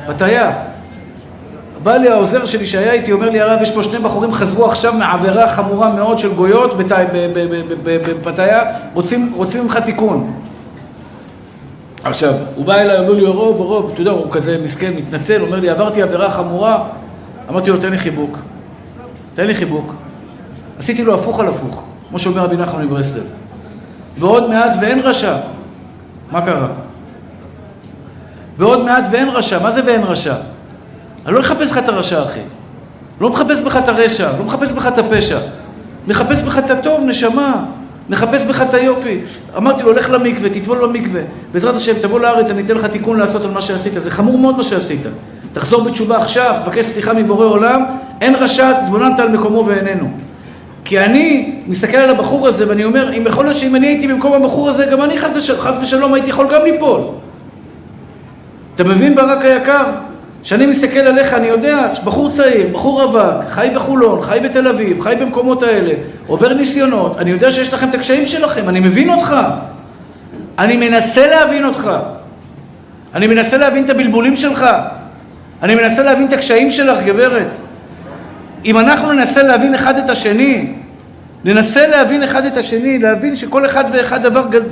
פתאיה. בא לי העוזר שלי שהיה איתי, אומר לי, הרב, יש פה שני בחורים חזרו עכשיו מעבירה חמורה מאוד של גויות בפתאיה, רוצים ממך תיקון. עכשיו, הוא בא אליי, אומר לי, רוב, אתה יודע, הוא כזה מסכן, מתנצל, אומר לי, עברתי עבירה חמורה. אמרתי לו, תן לי חיבוק. עשיתי לו הפוך על הפוך, כמו שאומר רבי נחמן מברסלב. ועוד מעט ואין רשע. מה קרה? ועוד מעט ואין רשע. מה זה ואין רשע? אני לא מחפש לך את הרשע, אחי. לא מחפש בך את הרשע, לא מחפש בך את הפשע. מחפש בך את הטוב, נשמה. מחפש בך את היופי. אמרתי לו, לך למקווה, תטבול במקווה. בעזרת השם, תבוא לארץ, אני אתן לך תיקון לעשות על מה שעשית. זה חמור מאוד מה שעשית. תחזור בתשובה עכשיו, תבקש סליחה מבורא עולם. אין רשע, תתבוננת על מקומו ואיננו. כי אני מסתכל על הבחור הזה ואני אומר, אם יכול להיות שאם אני הייתי במקום הבחור הזה, גם אני חס ושלום הייתי יכול גם ליפול. אתה מבין ברק היקר? שאני מסתכל עליך, אני יודע, בחור צעיר, בחור רווק, חי בחולון, חי בתל אביב, חי במקומות האלה, עובר ניסיונות, אני יודע שיש לכם את הקשיים שלכם, אני מבין אותך. אני מנסה להבין אותך. אני מנסה להבין את הבלבולים שלך. אני מנסה להבין את הקשיים שלך, גברת. אם אנחנו ננסה להבין אחד את השני, להבין שכל אחד ואחד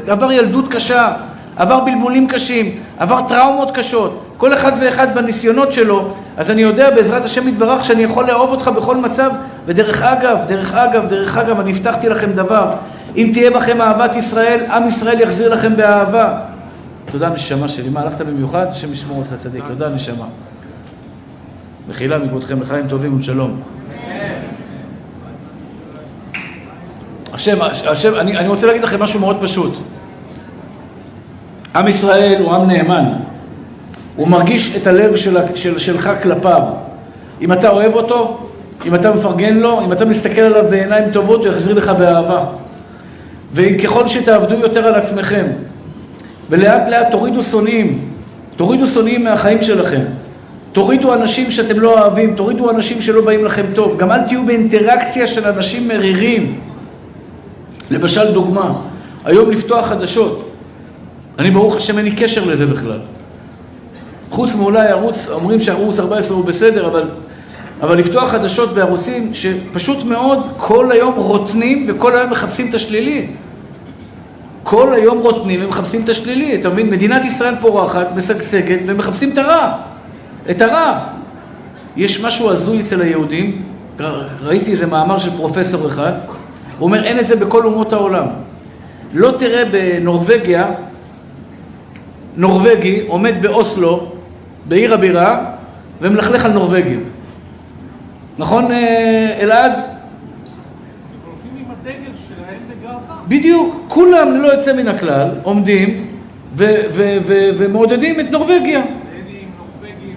עבר ילדות קשה, עבר בלבולים קשים, עבר טראומות קשות, כל אחד ואחד בניסיונות שלו, אז אני יודע בעזרת השם יתברך שאני יכול לאהוב אותך בכל מצב. ודרך אגב, אני הבטחתי לכם דבר, אם תהיה בכם אהבת ישראל, עם ישראל יחזיר לכם באהבה. תודה נשמה שלי, מה הלכת במיוחד? השם ישמור אותך צדיק, תודה נשמה. מחילה מכבודכם, לחיים טובים ושלום. השם, אני רוצה להגיד לכם משהו מאוד פשוט. עם ישראל הוא עם נאמן. הוא מרגיש את הלב שלך כלפיו. אם אתה אוהב אותו, אם אתה מפרגן לו, אם אתה מסתכל עליו בעיניים טובות, הוא יחזיר לך באהבה. וככל שתעבדו יותר על עצמכם, ולאט לאט תורידו שונאים מהחיים שלכם. תורידו אנשים שאתם לא אוהבים, תורידו אנשים שלא באים לכם טוב. גם אל תהיו באינטראקציה של אנשים מרירים. למשל דוגמה, היום לפתוח חדשות. אני ברוך השם אין לי קשר לזה בכלל. חוץ מאולי ערוץ, אומרים שערוץ 14 הוא בסדר, אבל לפתוח חדשות בערוצים שפשוט מאוד כל היום רוטנים וכל היום מחפשים את השלילי. כל היום רוטנים ומחפשים את השלילי. אתה מבין? מדינת ישראל פורחת, משגשגת ומחפשים את הרע. יש משהו הזוי אצל היהודים, ראיתי איזה מאמר של פרופסור אחד, הוא אומר אין את זה בכל אומות העולם. לא תראה בנורווגיה, נורווגי עומד באוסלו, בעיר הבירה, ומלכלך על נורווגים. נכון, אלעד? הולכים עם הדגל שלהם בגאווה. בדיוק, כולם ללא יוצא מן הכלל עומדים ומעודדים את נורווגיה. נורבגים,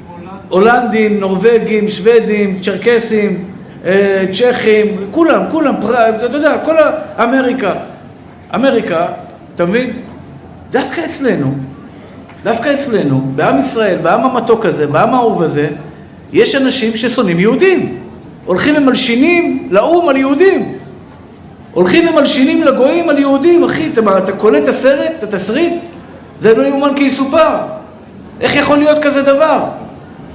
הולנדים, נורווגים, שוודים, צ'רקסים, צ'כים, כולם, אתה יודע, כל אמריקה, אתה מבין? דווקא אצלנו, בעם ישראל, בעם המתוק הזה, בעם האהוב הזה, יש אנשים ששונאים יהודים. הולכים ומלשינים לאום על יהודים. הולכים ומלשינים לגויים על יהודים, אחי, אתה קולט את התסריט? זה לא יאומן כי יסופר. איך יכול להיות כזה דבר?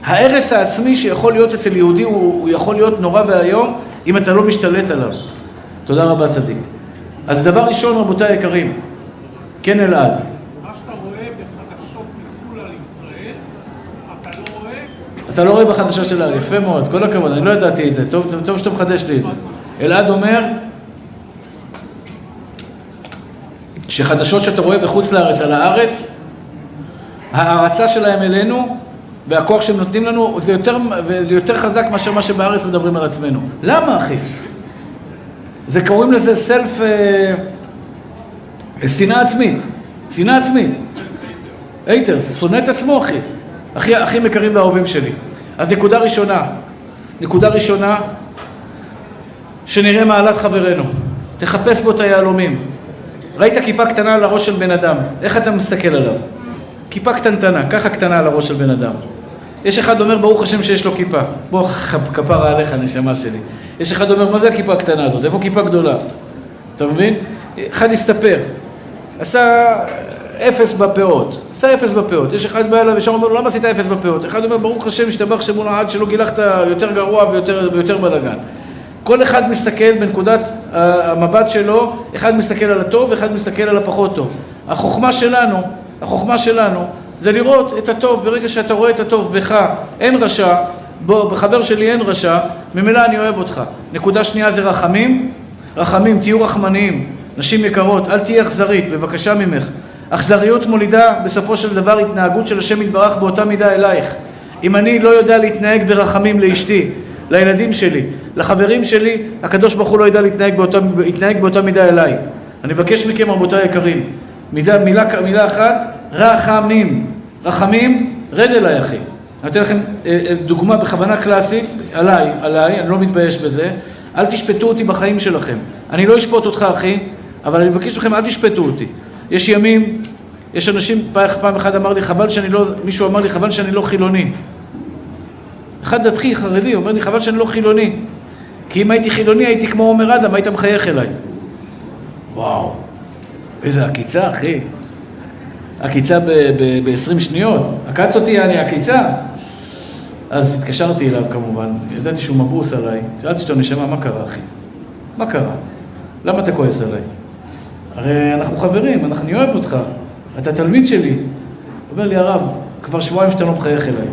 ההרס העצמי שיכול להיות אצל יהודי הוא יכול להיות נורא והיום אם אתה לא משתלט עליו. תודה רבה צדיק. אז דבר ראשון רבותיי היקרים, כן אלעד. מה שאתה רואה בחדשות מחו"ל על ישראל, אתה לא רואה בחדשות שלה, יפה מאוד, כל הכבוד, אני לא ידעתי את זה, טוב שאתה מחדש לי את זה. אלעד אומר שחדשות שאתה רואה בחוץ לארץ על הארץ, ההערצה שלהם אלינו והכוח שהם נותנים לנו זה יותר חזק מאשר מה שבארץ מדברים על עצמנו. למה אחי? זה קוראים לזה שנאה עצמית. הייטרס, שונא את עצמו אחי. הכי מקרים והאהובים שלי. אז נקודה ראשונה, שנראה מעלת חברנו. תחפש בו את היהלומים. ראית כיפה קטנה על הראש של בן אדם, איך אתה מסתכל עליו? כיפה קטנטנה, ככה קטנה על הראש של בן אדם. יש אחד אומר ברוך השם שיש לו כיפה. בוא כפרה עליך נשמה שלי. יש אחד אומר מה זה הכיפה הקטנה הזאת? איפה כיפה גדולה? אתה מבין? אחד הסתפר. עשה 0 בפאות. יש אחד בא אליו ושם אומר לו למה עשית 0 בפאות? אחד אומר ברוך השם השתבח שמו לעד שלא גילחת יותר גרוע ויותר בלגן. כל אחד מסתכל בנקודת המבט שלו, אחד מסתכל על הטוב ואחד מסתכל על הפחות טוב. החוכמה שלנו זה לראות את הטוב. ברגע שאתה רואה את הטוב בך אין רשע, בחבר שלי אין רשע, ממילא אני אוהב אותך. נקודה שנייה זה רחמים, תהיו רחמניים. נשים יקרות, אל תהיה אכזרית, בבקשה ממך. אכזריות מולידה בסופו של דבר התנהגות של השם יתברך באותה מידה אלייך. אם אני לא יודע להתנהג ברחמים לאשתי, לילדים שלי, לחברים שלי, הקדוש ברוך הוא לא ידע להתנהג באותה מידה אליי. אני מבקש מכם רבותיי יקרים, מילה אחת, רחמים, רד אליי אחי. אני אתן לכם דוגמה בכוונה קלאסית, עליי, אני לא מתבייש בזה. אל תשפטו אותי בחיים שלכם. אני לא אשפוט אותך אחי, אבל אני מבקש לכם, אל תשפטו אותי. יש ימים, יש אנשים, פעם אחד אמר לי, מישהו אמר לי, חבל שאני לא חילוני. אחד דתחי, חרדי, אומר לי, חבל שאני לא חילוני. כי אם הייתי חילוני, הייתי כמו עומר אדם, היית מחייך אליי. וואו, איזה עקיצה, אחי. עקיצה ב-20 שניות. עקץ אותי, אני עקיצה. אז התקשרתי אליו כמובן, ידעתי שהוא מבוס עליי. שאלתי אותו, נשמה, מה קרה, אחי? מה קרה? למה אתה כועס עליי? הרי אנחנו חברים, אני אוהב אותך. אתה תלמיד שלי. הוא אומר לי, הרב, כבר שבועיים שאתה לא מחייך אליי.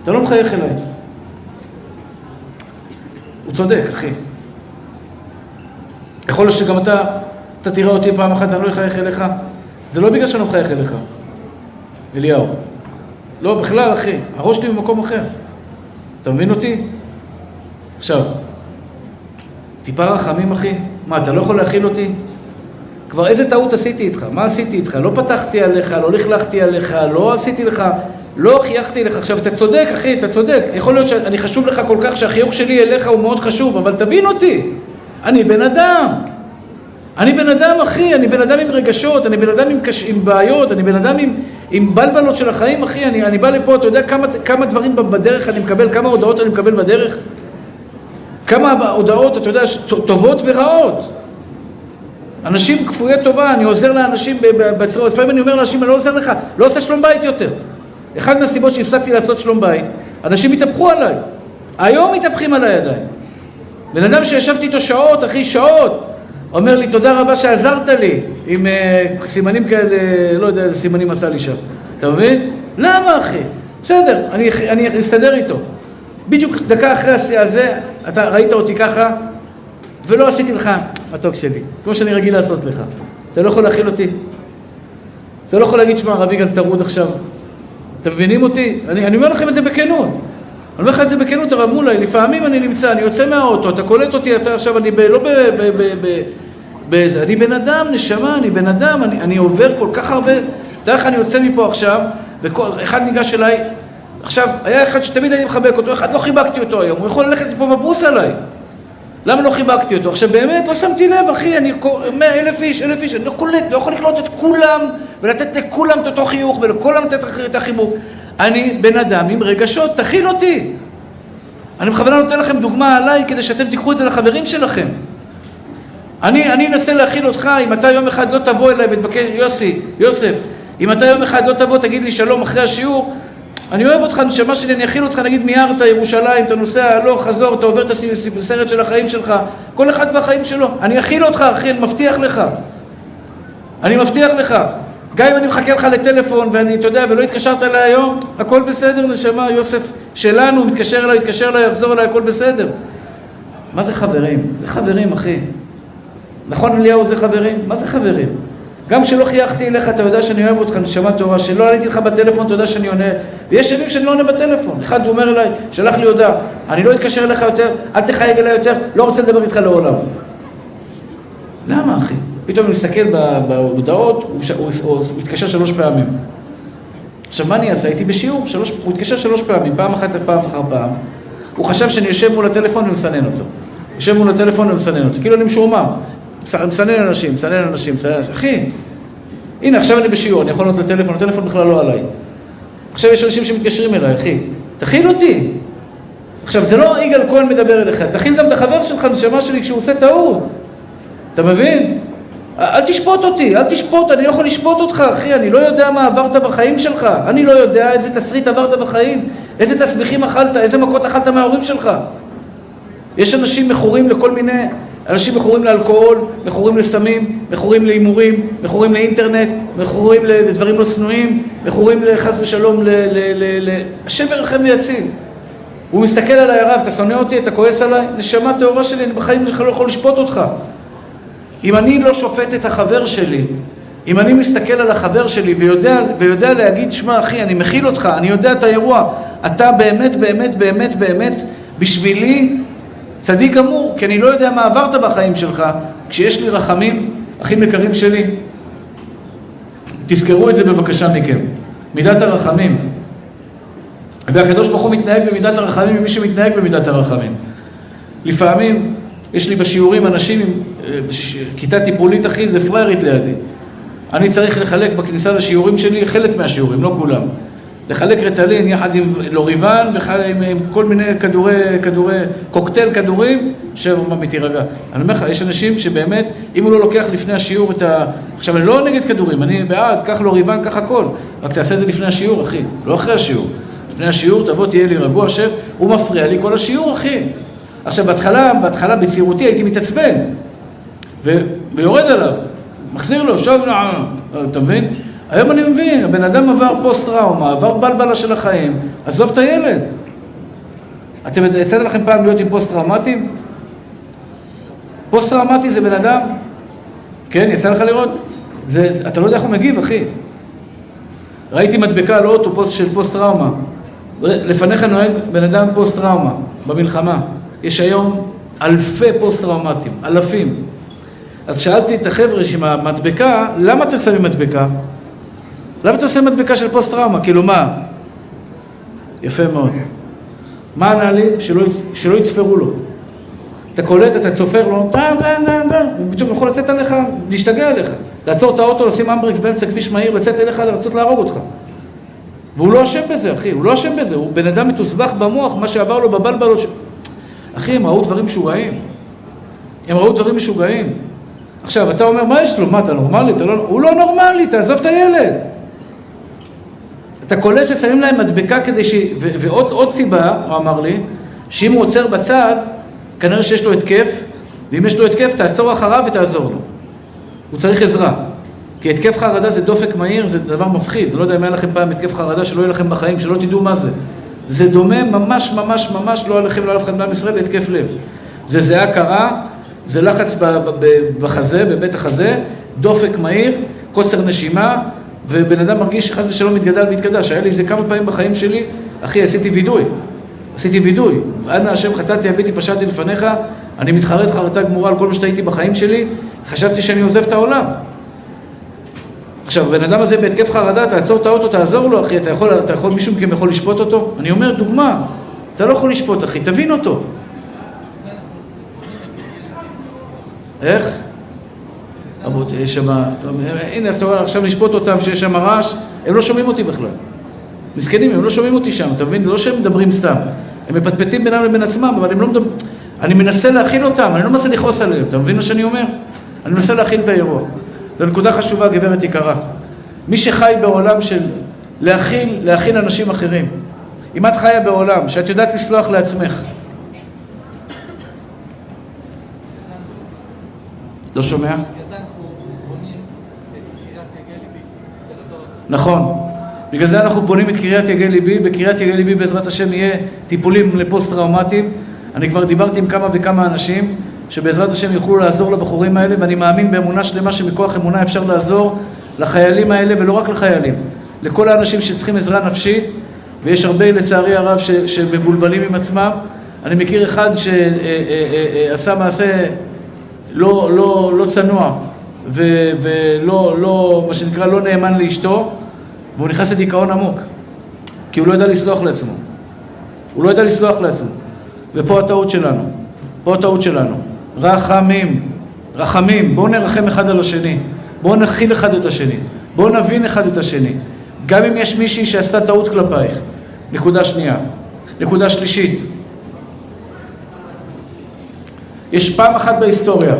אתה לא מחייך אליי. הוא צודק, אחי. יכול להיות שגם אתה תראה אותי פעם אחת, אני לא אחייך אליך. זה לא בגלל שאני לא מחייך אליך. אליהו. לא, בכלל, אחי. הראש שלי במקום אחר. אתה מבין אותי? עכשיו, טיפה רחמים, אחי. מה, אתה לא יכול להכיל אותי? כבר איזה טעות עשיתי איתך? מה עשיתי איתך? לא פתחתי עליך, לא לכלכתי עליך, לא עשיתי לך לא חייכתי לך. עכשיו, אתה צודק, אחי, אתה צודק. יכול להיות שאני חשוב לך כל כך שהחיוך שלי אליך הוא מאוד חשוב, אבל תבין אותי. אני בן אדם. אני בן אדם, אחי, אני בן אדם עם רגשות, אני בן אדם עם בעיות, אני בן אדם עם בלבלות של החיים, אחי. אני בא לפה, אתה יודע כמה דברים בדרך אני מקבל, כמה הודעות אני מקבל בדרך? כמה הודעות, אתה יודע, טובות ורעות. אנשים כפויי טובה, אני עוזר לאנשים בצורות. לפעמים אני אומר לאנשים, אני לא עוזר לך, לא עושה שלום בית יותר. אחד מהסיבות שהפסקתי לעשות שלום בית, אנשים התהפכו עליי. היום מתהפכים עליי עדיין. בן אדם שישבתי איתו שעות, אחי, שעות, אומר לי, תודה רבה שעזרת לי, עם סימנים כאלה, לא יודע איזה סימנים עשה לי שם. אתה מבין? למה, אחי? בסדר, אני אסתדר איתו. בדיוק דקה אחרי הזה, אתה ראית אותי ככה, ולא עשיתי לך, מתוק שלי, כמו שאני רגיל לעשות לך. אתה לא יכול להכיל אותי. אתה לא יכול להגיד, שמע, רב יגאל תרוד עכשיו. אתם מבינים אותי? אני אומר לכם את זה בכנות. אני אומר לך את זה בכנות, הרב מולי, לפעמים אני נמצא, אני יוצא מהאוטו, אתה קולט אותי, אתה עכשיו, אני לא באיזה, אני בן אדם, נשמה, אני בן אדם, אני עובר כל כך הרבה, דרך אני יוצא מפה עכשיו, ואחד ניגש אליי, עכשיו, היה אחד שתמיד אני מחבק אותו, אחד לא חיבקתי אותו היום, הוא יכול ללכת פה בבוס עליי. למה לא חיבקתי אותו? עכשיו באמת לא שמתי לב, אחי, אני 100,000 איש, אני לא יכול לקלוט את כולם, ולתת לכולם את אותו חיוך, ולכולם לתת את החיבוק. אני בן אדם עם רגשות, תכיל אותי. אני בכוונה נותן לכם דוגמה עליי, כדי שאתם תיקחו את זה לחברים שלכם. אני אנסה להכיל אותך, אם אתה יום אחד לא תבוא אליי ותבקש, יוסף, אם אתה יום אחד לא תבוא, תגיד לי שלום אחרי השיעור, אני אוהב אותך, נשמה שלי, אני אכיל אותך, נגיד מיארת, ירושלים, אתה נוסע, לא, חזור, אתה עובר את הסרט של החיים שלך, כל אחד והחיים שלו, אני אכיל אותך, אחי, אני מבטיח לך. אני מבטיח לך. גם אם אני מחכה לך לטלפון, ואני, אתה יודע, ולא התקשרת אליי היום, הכל בסדר, נשמה, יוסף שלנו, מתקשר אליי, יחזור אליי, הכל בסדר. מה זה חברים? זה חברים, אחי. נכון, אליהו, זה חברים? מה זה חברים? גם כשלא חייכתי אליך, אתה יודע שאני אוהב אותך, נשמה טובה, שלא עליתי לך בטלפון, אתה יודע שאני עונה, ויש ימים שאני לא עונה בטלפון. אחד הוא אומר אליי, שלח לי הודעה, אני לא אתקשר אליך יותר, אל תחייג אליי יותר, לא רוצה לדבר איתך לעולם. למה, אחי? פתאום אני מסתכל בהודעות, הוא התקשר 3 פעמים. עכשיו, מה אני אעשה? הייתי בשיעור, הוא התקשר 3 פעמים, פעם אחת פעם אחר פעם. הוא חשב שאני יושב מול הטלפון ומסנן אותו. יושב מול הטלפון ומסנן אותו, כאילו אני משורמם. מסנן אנשים. אחי, הנה, עכשיו אני בשיעור, אני יכול לענות לטלפון, הטלפון בכלל לא עליי. עכשיו יש אנשים שמתקשרים אליי, אחי, תכיל אותי. עכשיו, זה לא יגאל כהן מדבר אליך, תכיל גם את החבר שלך, נשמה שלי, כשהוא עושה טעות. אתה מבין? אל תשפוט אותי, אני לא יכול לשפוט אותך, אחי, אני לא יודע מה עברת בחיים שלך, אני לא יודע איזה תסריט עברת בחיים, איזה תסביכים אכלת, איזה מכות אכלת מההורים שלך. יש אנשים מכורים לכל מיני, אנשים מכורים לאלכוהול, מכורים לסמים, מכורים להימורים, מכורים לאינטרנט, מכורים לדברים לא צנועים, מכורים לחס ושלום השם ירחם ויציל. הוא מסתכל עליי, הרב, אתה שונא אותי, אתה כועס עליי, נשמה טהורה שלי, אני בחיים לא יכול לשפוט אותך. אם אני לא שופט את החבר שלי, אם אני מסתכל על החבר שלי ויודע להגיד, שמע אחי, אני מכיל אותך, אני יודע את האירוע, אתה באמת בשבילי צדיק גמור, כי אני לא יודע מה עברת בחיים שלך. כשיש לי רחמים, אחים יקרים שלי, תזכרו את זה בבקשה מכם. מידת הרחמים. והקדוש ברוך הוא מתנהג במידת הרחמים ממי שמתנהג במידת הרחמים. לפעמים יש לי בשיעורים אנשים עם כיתה טיפולית, אחי, זה פריירית לידי. אני צריך לחלק בכניסה לשיעורים שלי, חלק מהשיעורים, לא כולם. לחלק רטלין יחד עם לוריבן ועם כל מיני קוקטייל כדורים, שממי תירגע. אני אומר לך, יש אנשים שבאמת, אם הוא לא לוקח לפני השיעור עכשיו, אני לא נגד כדורים, אני בעד, קח לוריבן, קח הכל. רק תעשה את זה לפני השיעור, אחי, לא אחרי השיעור. לפני השיעור, תבוא, תהיה לי רגוע, שב, הוא מפריע לי כל השיעור, אחי. עכשיו, בהתחלה בצעירותי הייתי מתעצבן, ויורד עליו, מחזיר לו, אתה מבין? היום אני מבין, הבן אדם עבר פוסט-טראומה, עבר בלבלה של החיים, עזוב את הילד. יצא לכם פעם להיות עם פוסט-טראומטיים? פוסט-טראומטי זה בן אדם? כן, יצא לך לראות? אתה לא יודע איך הוא מגיב, אחי. ראיתי מדבקה על אוטו של פוסט-טראומה. לפניך נוהג בן אדם פוסט-טראומה, במלחמה. יש היום אלפי פוסט-טראומטיים, אלפים. אז שאלתי את החבר'ה עם המדבקה, למה אתם שמים מדבקה? למה אתם עושים מדבקה של פוסט-טראומה? כאילו מה? יפה מאוד. מה ענה לי? שלא יצפרו לו. אתה קולט, אתה צופר לו, הוא בדיוק יכול לצאת עליך, להשתגע עליך. לעצור את האוטו, לשים אמברקס באמצע כביש מהיר, לצאת אליך, לרצות להרוג אותך. והוא לא אשם בזה, אחי, הוא לא אשם בזה. הוא בן אדם מתוסבך במוח, מה שעבר לו בבלבלות. אחי, הם ראו דברים משוגעים. עכשיו, אתה אומר, מה יש לו? מה, אתה נורמלי? הוא לא נורמלי, תעזוב את הילד. אתה קולט ששמים להם מדבקה כדי ועוד סיבה, הוא אמר לי, שאם הוא עוצר בצד, כנראה שיש לו התקף, ואם יש לו התקף, תעצור אחריו ותעזור לו. הוא צריך עזרה. כי התקף חרדה זה דופק מהיר, זה דבר מפחיד. לא יודע אם היה לכם פעם התקף חרדה, שלא יהיה לכם בחיים, שלא תדעו מה זה. זה דומה ממש, לא עליכם, לא על אף אחד בעם ישראל, להתקף לב. זה זיעה קרה, זה לחץ בחזה, בבית החזה, דופק מהיר, קוצר נשימה, ובן אדם מרגיש שחס ושלום מתגדל והתקדש. היה לי זה כמה פעמים בחיים שלי, אחי, עשיתי וידוי. ואנה השם חטאתי, הביתי, פשעתי לפניך, אני מתחרט חרטה גמורה על כל מה שהייתי בחיים שלי, חשבתי שאני עוזב את העולם. עכשיו, בן אדם הזה בהתקף חרדה, תעצור את האוטו, תעזור לו, אחי, אתה יכול, מישהו מכם יכול לשפוט אותו? אני אומר, דוגמה, אתה לא יכול לשפוט, אחי, תבין אותו. איך? רבות, יש שם, הנה, אתה רואה, עכשיו לשפוט אותם שיש שם רעש, הם לא שומעים אותי בכלל. מסכנים, הם לא שומעים אותי שם, אתה מבין? לא שהם מדברים סתם. הם מפטפטים בינם לבין עצמם, אבל הם לא מדברים... אני מנסה להכיל אותם, אני לא מנסה לכעוס עליהם, אתה מבין מה שאני אומר? אני מנסה להכיל את האירוע. זו נקודה חשובה, גברת יקרה. מי שחי בעולם של להכיל אנשים אחרים. אם את חיה בעולם שאת יודעת לסלוח לעצמך. לא שומע? נכון. בגלל זה אנחנו בונים את קריית יגל ליבי. בקריית יגל ליבי בעזרת השם יהיה טיפולים לפוסט-טראומטיים. אני כבר דיברתי עם כמה וכמה אנשים שבעזרת השם יוכלו לעזור לבחורים האלה, ואני מאמין באמונה שלמה שמכוח אמונה אפשר לעזור לחיילים האלה, ולא רק לחיילים, לכל האנשים שצריכים עזרה נפשית, ויש הרבה לצערי הרב שמבולבלים עם עצמם. אני מכיר אחד שעשה מעשה לא צנוע, ולא, מה שנקרא, לא נאמן לאשתו, והוא נכנס לדיכאון עמוק, כי הוא לא ידע לסלוח לעצמו. ופה הטעות שלנו. רחמים, בואו נרחם אחד על השני, בואו נכיל אחד את השני, בואו נבין אחד את השני, גם אם יש מישהי שעשתה טעות כלפייך. נקודה שנייה. נקודה שלישית, יש פעם אחת בהיסטוריה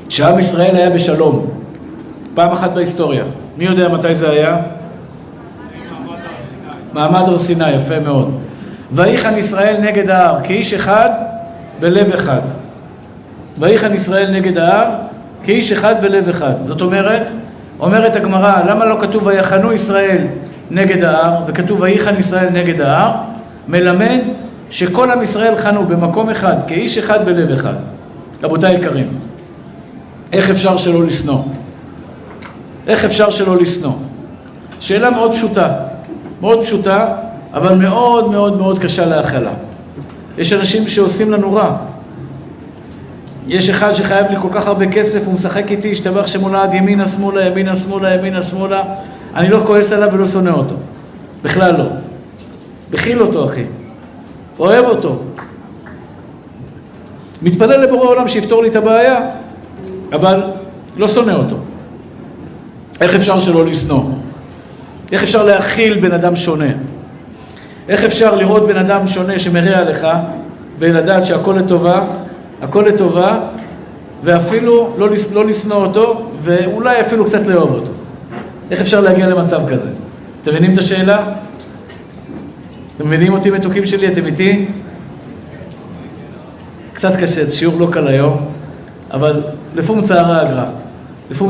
שעם ישראל היה בשלום. פעם אחת בהיסטוריה. מי יודע מתי זה היה? מעמד הר סיני, יפה מאוד. ויחן ישראל נגד ההר, כאיש אחד בלב אחד. ויחן ישראל נגד ההר, כאיש אחד בלב אחד. זאת אומרת הגמרא, למה לא כתוב ויחנו ישראל נגד ההר, וכתוב ויחן ישראל נגד ההר? מלמד שכל עם ישראל חנו במקום אחד, כאיש אחד בלב אחד. רבותיי יקרים, איך אפשר שלא לשנוא? שאלה מאוד פשוטה, אבל מאוד מאוד מאוד קשה להכלה. יש אנשים שעושים לנו רע. יש אחד שחייב לי כל כך הרבה כסף, הוא משחק איתי, השתבח שמולד ימינה שמאלה. אני לא כועס עליו ולא שונא אותו. בכלל לא. בכיל אותו, אחי. אוהב אותו. מתפלל לבורא העולם שיפתור לי את הבעיה, אבל לא שונא אותו. איך אפשר שלא לשנוא? איך אפשר להכיל בן אדם שונה? איך אפשר לראות בן אדם שונה שמראה עליך ולדעת שהכל לטובה, ואפילו לא לשנוא אותו, ואולי אפילו קצת לאהוב אותו? איך אפשר להגיע למצב כזה? אתם מבינים את השאלה? אתם מבינים אותי, מתוקים שלי? אתם איתי? קצת קשה, שיעור לא קל היום, אבל לפום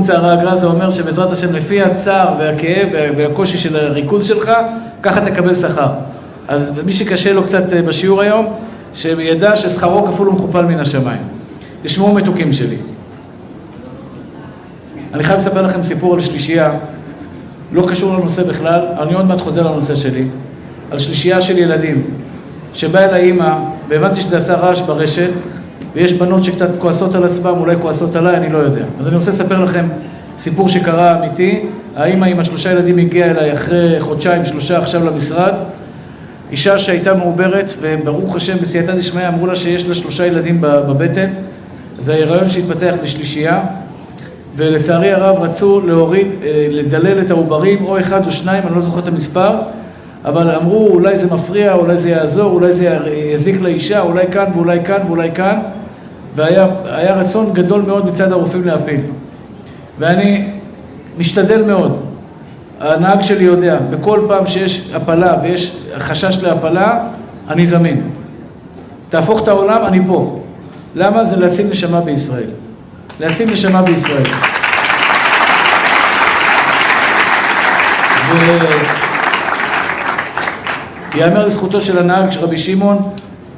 צערה הגר"א זה אומר שבעזרת השם לפי הצער והכאב והקושי של הריכוז שלך, ככה תקבל שכר. אז מי שקשה לו קצת בשיעור היום, שידע ששכרו כפול ומכופל מן השמיים. תשמעו, מתוקים שלי. אני חייב לספר לכם סיפור על שלישייה, לא קשור לנושא בכלל, אני עוד מעט חוזר לנושא שלי, על שלישייה של ילדים, שבא אל האמא, והבנתי שזה עשה רעש ברשת, ויש בנות שקצת כועסות על עצמם, אולי כועסות עליי, אני לא יודע. אז אני רוצה לספר לכם סיפור שקרה אמיתי. האמא עם 3 ילדים הגיעה אליי אחרי 2-3 עכשיו למשרד. אישה שהייתה מעוברת, וברוך השם בסייעתא דשמיא אמרו לה שיש לה 3 ילדים בבטן. זה ההיריון שהתפתח לשלישייה, ולצערי הרב רצו להוריד, לדלל את העוברים, או 1 או 2, אני לא זוכר את המספר, אבל אמרו אולי זה מפריע, אולי זה יעזור, אולי זה יזיק לאישה, אולי כאן ואולי כאן ואולי כאן, והיה רצון גדול מאוד מצד הרופאים להפיל. ואני משתדל מאוד, הנהג שלי יודע, בכל פעם שיש הפלה ויש חשש להפלה, אני זמין. תהפוך את העולם, אני פה. למה? זה להציל נשמה בישראל. להציל נשמה בישראל. ויאמר לזכותו של הנהג, רבי שמעון,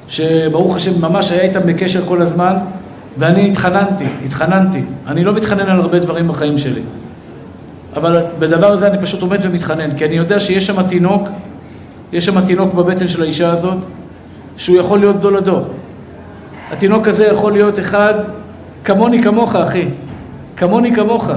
שברוך השם ממש היה איתם בקשר כל הזמן, ואני התחננתי. אני לא מתחנן על הרבה דברים בחיים שלי. אבל בדבר הזה אני פשוט עומד ומתחנן, כי אני יודע שיש שם תינוק, יש שם תינוק בבטן של האישה הזאת, שהוא יכול להיות גדול הדור. התינוק הזה יכול להיות אחד כמוני כמוך, אחי. כמוני כמוך.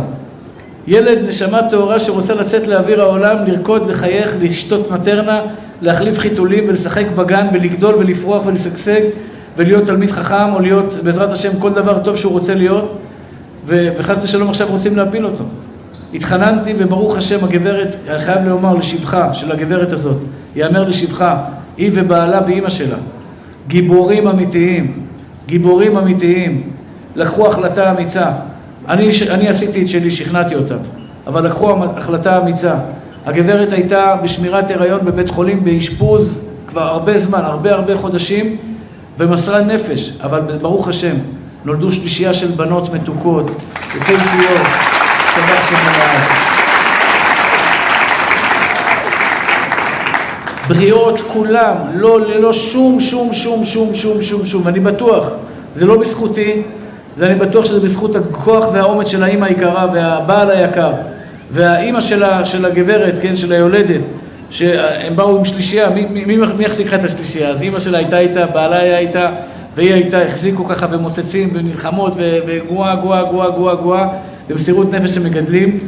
ילד נשמה טהורה שרוצה לצאת לאוויר העולם, לרקוד, לחייך, לשתות מטרנה, להחליף חיתולים ולשחק בגן ולגדול ולפרוח ולשגשג ולהיות תלמיד חכם או להיות בעזרת השם כל דבר טוב שהוא רוצה להיות, וחס ושלום עכשיו רוצים להפיל אותו. התחננתי וברוך השם הגברת, אני חייב לומר לשבחה של הגברת הזאת, יאמר לשבחה, היא ובעלה ואימא שלה, גיבורים אמיתיים, גיבורים אמיתיים, לקחו החלטה אמיצה. אני עשיתי את שלי, שכנעתי אותם, אבל לקחו החלטה אמיצה. הגברת הייתה בשמירת הריון בבית חולים, באשפוז כבר הרבה זמן, הרבה חודשים, ומסרה נפש, אבל ברוך השם, נולדו שלישייה של בנות מתוקות, יפהפיות, שבח שמלאד. בריאות כולם, ללא שום. אני בטוח, זה לא בזכותי, אני בטוח שזה בזכות הכוח והאומץ של האמא היקרה והבעל היקר, והאמא של הגברת, כן, של היולדת, שהם באו עם שלישייה. מי יחזיק לך את השלישייה? אז אמא שלה הייתה איתה, בעלה היה איתה, והיא הייתה, החזיקו ככה ומוצצים ונלחמות וגועה, במסירות נפש שמגדלים.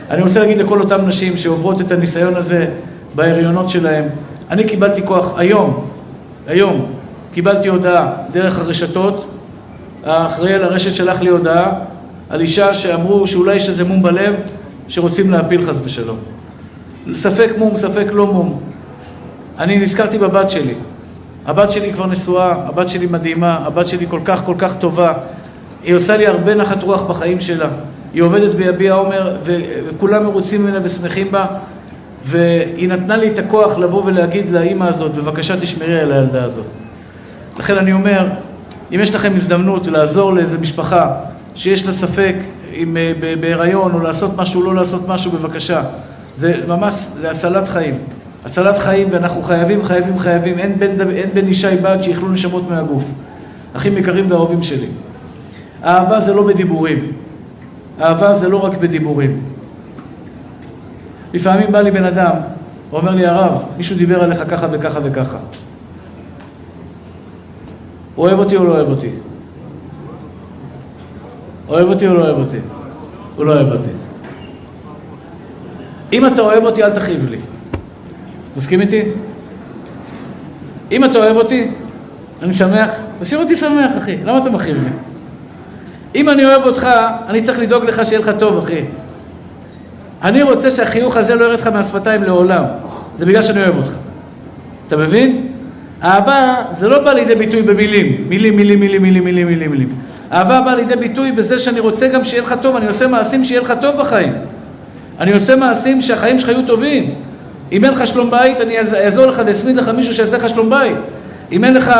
אני רוצה להגיד לכל אותם נשים שעוברות את הניסיון הזה בהריונות שלהם, אני קיבלתי כוח היום קיבלתי הודעה דרך הרשתות, האחראי על הרשת שלח לי הודעה על אישה שאמרו שאולי יש איזה מום בלב שרוצים להפיל חס ושלום. ספק מום, ספק לא מום. אני נזכרתי בבת שלי. הבת שלי כבר נשואה, הבת שלי מדהימה, הבת שלי כל כך טובה. היא עושה לי הרבה נחת רוח בחיים שלה. היא עובדת ביביע עומר וכולם מרוצים ממנה ושמחים בה. והיא נתנה לי את הכוח לבוא ולהגיד לאמא הזאת, בבקשה תשמרי על הילדה הזאת. לכן אני אומר, אם יש לכם הזדמנות לעזור לאיזו משפחה שיש לה ספק בהיריון או לעשות משהו, לא לעשות משהו, בבקשה. זה ממש, זה הצלת חיים. הצלת חיים, ואנחנו חייבים. אין בין אישה בת שיכלו נשמות מהגוף. אחים יקרים ואהובים שלי. אהבה זה לא בדיבורים. אהבה זה לא רק בדיבורים. לפעמים בא לי בן אדם, הוא אומר לי, הרב, מישהו דיבר עליך ככה וככה וככה. הוא אוהב אותי או לא אוהב אותי? אוהב אותי או לא אוהב אותי? הוא לא אוהב אותי. אם אתה אוהב אותי, אל תכאיב לי. מסכים איתי? אם אתה אוהב אותי, אני שמח, תשאיר אותי שמח, אחי. למה אתה מכאיב לי? אם אני אוהב אותך, אני צריך לדאוג לך שיהיה לך טוב, אחי. אני רוצה שהחיוך הזה לא ירד לך מהשפתיים לעולם. זה בגלל שאני אוהב אותך. אתה מבין? אהבה זה לא בא לידי ביטוי במילים. מילים. אהבה בא לידי ביטוי בזה שאני רוצה גם שיהיה לך טוב. אני עושה מעשים שיהיה לך טוב בחיים. אני עושה מעשים שהחיים שלך יהיו טובים. אם אין לך שלום בית, אני אעזור לך ואסמיד לך מישהו שיעשה לך שלום בית. אם אין לך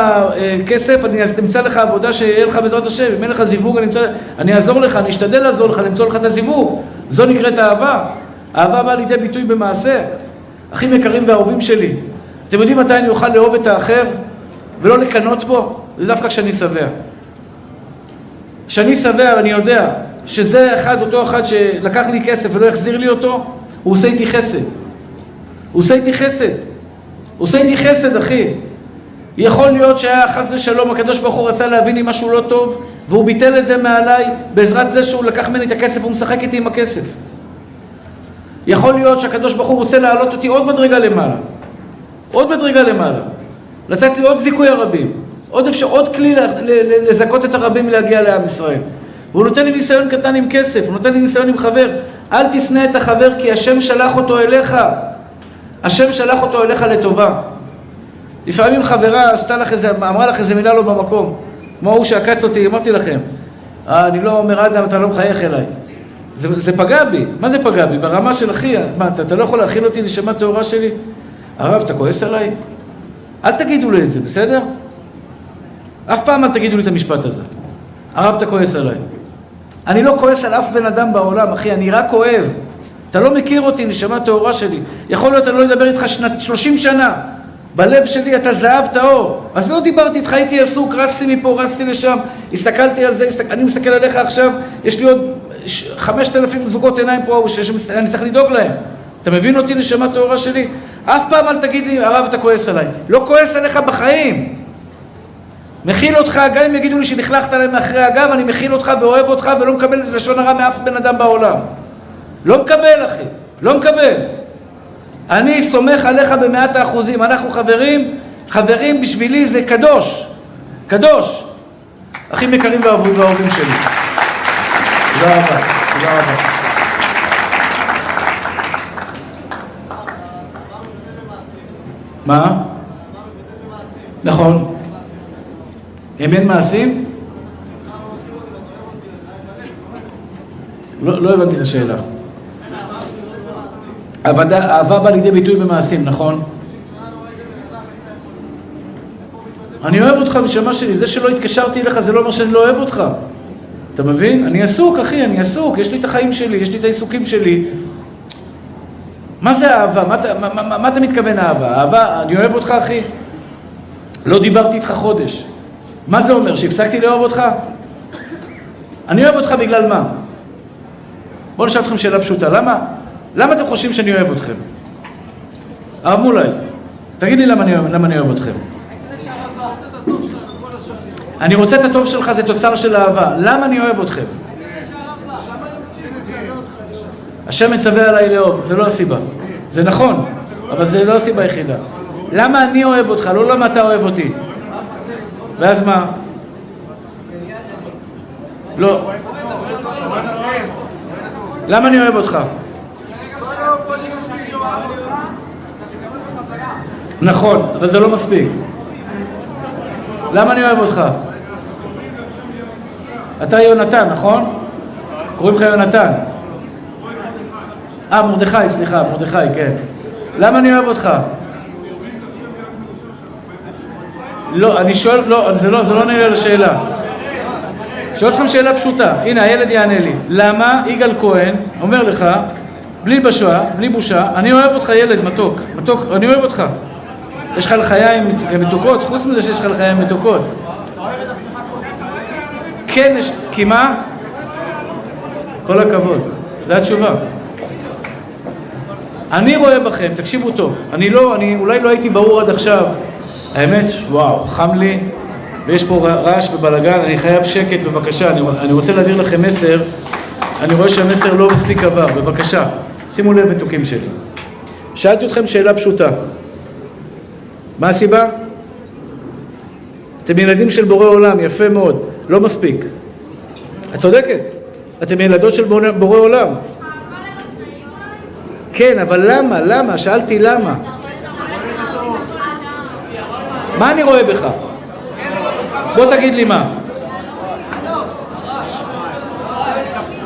כסף, אני אמצא לך עבודה שיהיה לך בעזרת השם. אם אין לך זיווג, אני אעזור לך, אני אשתדל לעזור לך, למצוא לך את הזיווג. זו נקראת אהבה. אהבה באה לידי ביטוי במעשה. אחים יקרים ואהובים שלי, אתם יודעים מתי אני אוכל לאהוב את האחר ולא לקנות בו? זה דווקא כשאני שבע. כשאני שבע, אני יודע שזה אותו אחד שלקח לי כסף ולא יחזיר לי אותו, הוא עושה איתי חסד. הוא עושה איתי חסד, אחי. יכול להיות שהיה חס ושלום, הקדוש ברוך הוא רצה להביא לי משהו לא טוב, והוא ביטל את זה מעליי בעזרת זה שהוא לקח ממני את הכסף והוא משחק איתי עם הכסף. יכול להיות שהקדוש ברוך הוא רוצה להעלות אותי עוד מדרגה למעלה. עוד מדרגה למעלה. לתת לי עוד זיכוי הרבים. עוד כלי לזכות את הרבים להגיע לעם ישראל. והוא נותן לי ניסיון קטן עם כסף, הוא נותן לי ניסיון עם חבר. אל תשנא את החבר כי השם שלח אותו אליך. השם שלח אותו אליך לטובה. לפעמים חברה אמרה לך איזה מילה לא במקום. כמו הוא שעקץ אותי, אמרתי לכם. אני לא אומר אדם, אתה לא מחייך אליי. זה פגע בי. מה זה פגע בי? ברמה של אחי, מה, אתה לא יכול להכיל אותי נשמה טהורה שלי? הרב, אתה כועס עליי? אל תגידו לי את זה, בסדר? אף פעם אל תגידו לי את המשפט הזה. הרב, אתה כועס עליי. אני לא כועס על אף בן אדם בעולם, אחי, אני רק אוהב. אתה לא מכיר אותי, נשמה טהורה שלי. יכול להיות, אני לא אדבר איתך 30 שנה. בלב שלי אתה זהב טהור. אז לא דיברתי איתך, הייתי עסוק, רצתי מפה, רצתי לשם, הסתכלתי על זה, אני מסתכל עליך עכשיו, יש לי עוד 5,000 זוגות עיניים פה, שאני צריך לדאוג להם. אתה מבין אותי, נשמה טהורה שלי? אף פעם אל תגיד לי, הרב, אתה כועס עליי. לא כועס עליך בחיים. מכיל אותך, גם אם יגידו לי שנכלכת עליהם מאחרי הגב, אני מכיל אותך ואוהב אותך ולא מקבל לשון הרע מאף בן אדם בעולם. לא מקבל, אחי. לא מקבל. אני סומך עליך ב100%. אנחנו חברים בשבילי זה קדוש. קדוש. אחים יקרים ואהובים שלי. תודה רבה. תודה רבה. מה? נכון. אם אין מעשים? לא הבנתי את השאלה. אהבה בא לידי ביטוי במעשים, נכון? אני אוהב אותך נשמה שלי, זה שלא התקשרתי אליך זה לא אומר שאני לא אוהב אותך. אתה מבין? אני עסוק, אחי, אני עסוק, יש לי את החיים שלי, יש לי את העיסוקים שלי. מה זה אהבה? מה אתה מתכוון אהבה? אהבה, אני אוהב אותך, אחי? לא דיברתי איתך חודש. מה זה אומר? שהפסקתי לאהוב אותך? אני אוהב אותך בגלל מה? בואו נשאל אתכם שאלה פשוטה. למה אתם חושבים שאני אוהב אתכם? הרב מולי, תגיד לי למה אני אוהב אתכם. אני רוצה את הטוב שלך, זה תוצר של אהבה. למה אני אוהב אתכם? השם מצווה עליי לאהוב, זה לא הסיבה. זה נכון, אבל זה לא הסיבה היחידה. למה אני אוהב אותך, לא למה אתה אוהב אותי? ואז מה? לא. למה אני אוהב אותך? נכון, אבל זה לא מספיק. למה אני אוהב אותך? אתה יונתן, נכון? קוראים לך יונתן. מרדכי, סליחה, מרדכי, כן. למה אני אוהב אותך? לא, אני שואל, לא, זה לא נראה על השאלה. שואל אתכם שאלה פשוטה. הנה, הילד יענה לי. למה יגאל כהן אומר לך, בלי בושה, אני אוהב אותך ילד, מתוק, אני אוהב אותך. יש לך לחיים מתוקות? חוץ מזה שיש לך לחיים מתוקות. כן, כי מה? כל הכבוד. זו התשובה. אני רואה בכם, תקשיבו טוב. אני אולי לא הייתי ברור עד עכשיו. האמת, וואו, חם לי, ויש פה רעש ובלגן, אני חייב שקט, בבקשה. אני רוצה להעביר לכם מסר. אני רואה שהמסר לא מספיק עבר, בבקשה. שימו לב מתוקים שלי. שאלתי אתכם שאלה פשוטה. מה הסיבה? אתם ילדים של בורא עולם, יפה מאוד, לא מספיק. את צודקת, אתם ילדות של בורא עולם. כן, אבל למה? שאלתי למה. מה אני רואה בך? בוא תגיד לי מה.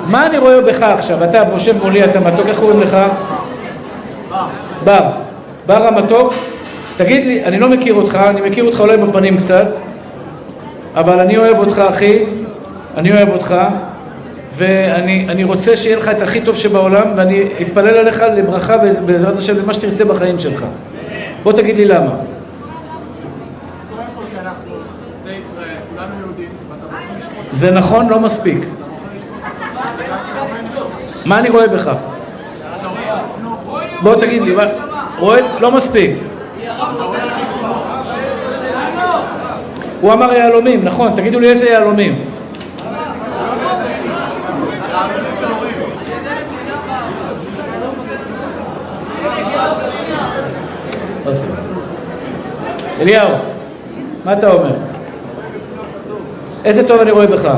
מה אני רואה בך עכשיו? אתה, משה מולי, אתה מתוק, איך קוראים לך? בר המתוק. תגיד לי, אני לא מכיר אותך, אני מכיר אותך אולי בפנים קצת, אבל אני אוהב אותך, אחי, אני אוהב אותך, ואני רוצה שיהיה לך את הכי טוב שבעולם, ואני אתפלל עליך לברכה בעזרת השם למה שתרצה בחיים שלך. בוא תגיד לי למה. זה נכון, לא מספיק. מה אני רואה בך? בוא תגיד לי, רואה? לא מספיק. הוא אמר יהלומים, נכון, תגידו לי איזה יהלומים. אליהו, מה אתה אומר? איזה טוב אני רואה בך?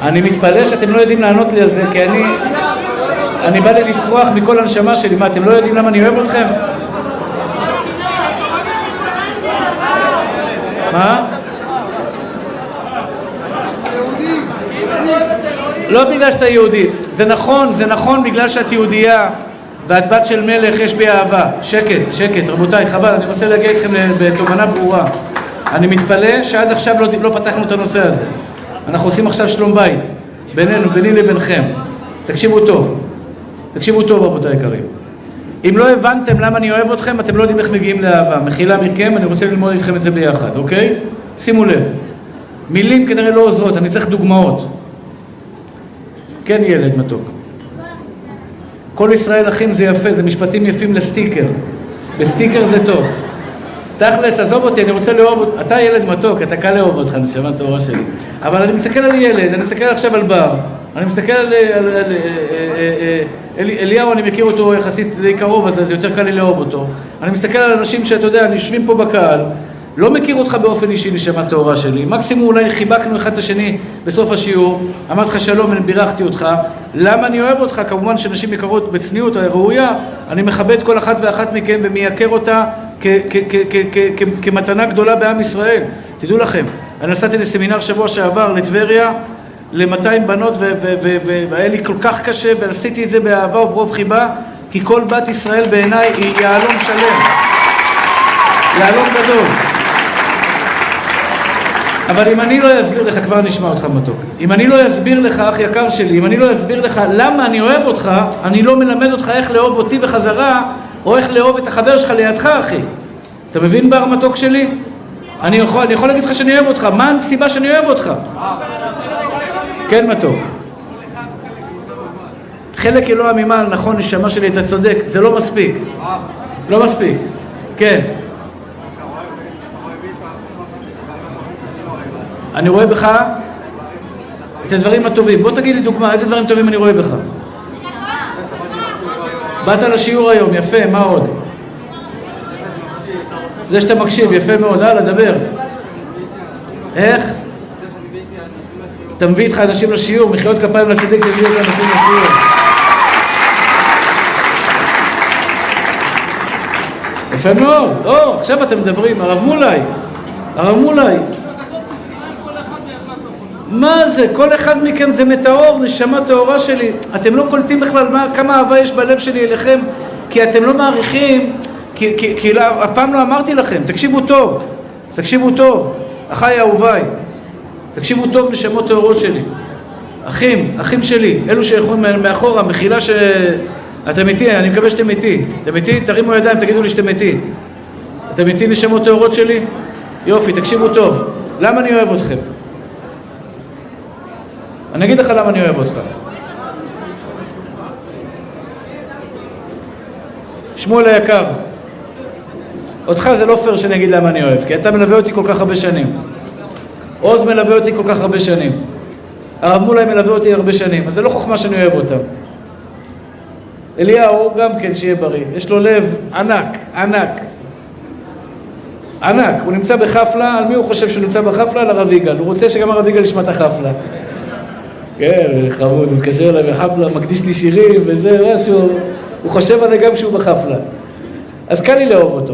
אני מתפלא שאתם לא יודעים לענות לי על זה, כי אני בא לי לפרוח מכל הנשמה שלי. מה, אתם לא יודעים למה אני אוהב אתכם? מה? לא בגלל שאתה יהודי. זה נכון בגלל שאת יהודייה ואת בת של מלך, יש בי אהבה. שקט, רבותיי, חבל, אני רוצה להגיע איתכם בתובנה ברורה. אני מתפלא שעד עכשיו לא פתחנו את הנושא הזה. אנחנו עושים עכשיו שלום בית, ביני לבינכם. תקשיבו טוב רבותיי יקרים. אם לא הבנתם למה אני אוהב אתכם, אתם לא יודעים איך מגיעים לאהבה. מחילה מכם, אני רוצה ללמוד איתכם את זה ביחד, אוקיי? שימו לב. מילים כנראה לא עוזרות, אני צריך דוגמאות. כן ילד מתוק. כל ישראל אחים זה יפה, זה משפטים יפים לסטיקר. בסטיקר זה טוב. תכלס, עזוב אותי, אני רוצה לאהוב אותך. אתה ילד מתוק, אתה קל לאהוב אותך, נשמה טהורה שלי. אבל אני מסתכל על ילד, אני מסתכל עכשיו על בר, אני מסתכל על אליהו, אני מכיר אותו יחסית די קרוב, אז זה יותר קל לי לאהוב אותו. אני מסתכל על אנשים שאתה יודע, יושבים פה בקהל, לא מכיר אותך באופן אישי, נשמה טהורה שלי. מקסימום אולי חיבקנו אחד את השני בסוף השיעור, אמרתי לך שלום, אני בירכתי אותך. למה אני אוהב אותך? כמובן שנשים יקרות בצניעות הראויה, אני מכבד כל אחת ואחת מכם ומייקר אותה כמתנה גדולה בעם ישראל. תדעו לכם, אני נסעתי לסמינר שבוע שעבר לטבריה, ל-200 בנות, והיה לי כל כך קשה, ועשיתי את זה באהבה וברוב חיבה, כי כל בת ישראל בעיניי היא יעלום שלם. יעלום גדול. אבל אם אני לא אסביר לך, כבר נשמע אותך מתוק. אם אני לא אסביר לך, אח יקר שלי, אם אני לא אסביר לך למה אני אוהב אותך, אני לא מלמד אותך איך לאהוב אותי בחזרה, או איך לאהוב את החבר שלך לידך, אחי. אתה מבין בר מתוק שלי? אני יכול להגיד לך שאני אוהב אותך. מה הסיבה שאני אוהב אותך? כן מתוק. חלק אלוה ממעל, נכון, נשמה שלי, אתה צודק, זה לא מספיק. לא מספיק. כן. אני רואה בך את הדברים הטובים. בוא תגיד לי דוגמה, איזה דברים טובים אני רואה בך? באת לשיעור היום, יפה, מה עוד? זה שאתה מקשיב, יפה מאוד, הלאה, דבר. איך? אתה מביא איתך אנשים לשיעור, מחיאות כפיים לצדיק שהביא את האנשים לשיעור. יפה מאוד. עכשיו אתם מדברים, הרב מולי. מה זה? כל אחד מכם זה מטאור, נשמה טהורה שלי. אתם לא קולטים בכלל כמה אהבה יש בלב שלי אליכם, כי אתם לא מעריכים, כי אף פעם לא אמרתי לכם. תקשיבו טוב, אחיי אהוביי. תקשיבו טוב נשמות טהורות שלי. אחים שלי, אלו שיכולים מאחורה, מחילה אתם איתי, אני מקווה שאתם איתי. אתם איתי? תרימו ידיים, תגידו לי שאתם איתי. אתם איתי נשמות טהורות שלי? יופי, תקשיבו טוב. למה אני אוהב אתכם? אני אגיד לך למה אני אוהב אותך. שמואל היקר, אותך זה לא פייר שאני אגיד למה אני אוהב, כי אתה מלווה אותי כל כך הרבה שנים. עוז מלווה אותי כל כך הרבה שנים. הרב מולי מלווה אותי הרבה שנים, אז זה לא חוכמה שאני אוהב אותם. אליהו גם כן שיהיה בריא, יש לו לב ענק. הוא נמצא בחפלה, על מי הוא חושב שהוא נמצא בחפלה? על הרב יגאל, הוא רוצה שגם הרב יגאל ישמע את החפלה. כן, חמוד, הוא מתקשר אליי בחפלה, מקדיש לי שירים וזה, משהו, הוא חושב עליי גם כשהוא בחפלה. אז קל לי לאהוב אותו.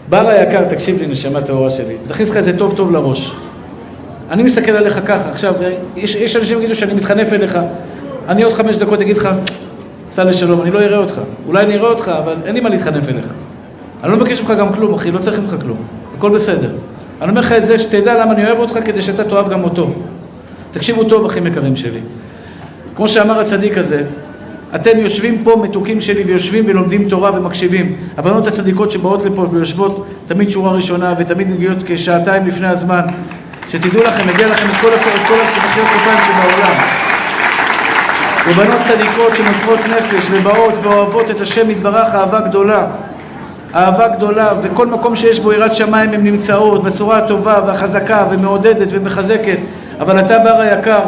בר היקר, תקשיב לי נשמה טהורה שלי, תכניס לך את זה טוב לראש. אני מסתכל עליך ככה, עכשיו, יש אנשים יגידו שאני מתחנף אליך, אני עוד 5 דקות אגיד לך, סע לשלום, אני לא אראה אותך, אולי אני אראה אותך, אבל אין לי מה להתחנף אליך. אני לא מבקש ממך גם כלום, אחי, לא צריך ממך כלום, הכל בסדר. אני אומר לך את זה, שתדע למה אני אוהב אותך, כדי שאתה תאהב גם אותו. תקשיבו טוב, אחים יקרים שלי. כמו שאמר הצדיק הזה, אתם יושבים פה מתוקים שלי ויושבים ולומדים תורה ומקשיבים. הבנות הצדיקות שבאות לפה ויושבות תמיד שורה ראשונה ותמיד מגיעות כשעתיים לפני הזמן. שתדעו לכם, מגיע לכם את כל מחיאות כפיים שבעולם. ובנות צדיקות שמוסרות נפש ובאות ואוהבות את השם יתברך אהבה גדולה, וכל מקום שיש בו יראת שמיים הן נמצאות בצורה הטובה והחזקה ומעודדת ומחזקת. אבל אתה בר היקר,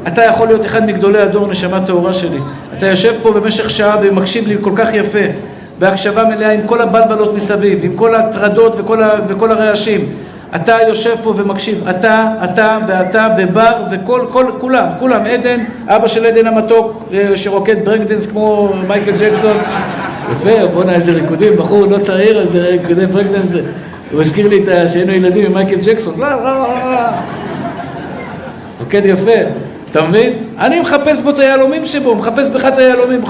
אתה יכול להיות אחד מגדולי הדור, נשמה טהורה שלי. אתה יושב פה במשך שעה ומקשיב לי כל כך יפה, בהקשבה מלאה עם כל הבלבלות מסביב, עם כל הטרדות וכל הרעשים. אתה יושב פה ומקשיב, אתה ואתה ובר כולם, עדן, אבא של עדן המתוק שרוקד ברקדנס כמו מייקל ג'קסון. יפה, בוא'נה איזה ריקודים, בחור לא צעיר, איזה ריקודי ברקדנס. הוא הזכיר לי שהיינו ילדים עם מייקל ג'קסון. רוקד יפה, אתה מבין? אני מחפש בו את היהלומים שבו, מחפש בך את היהלומים,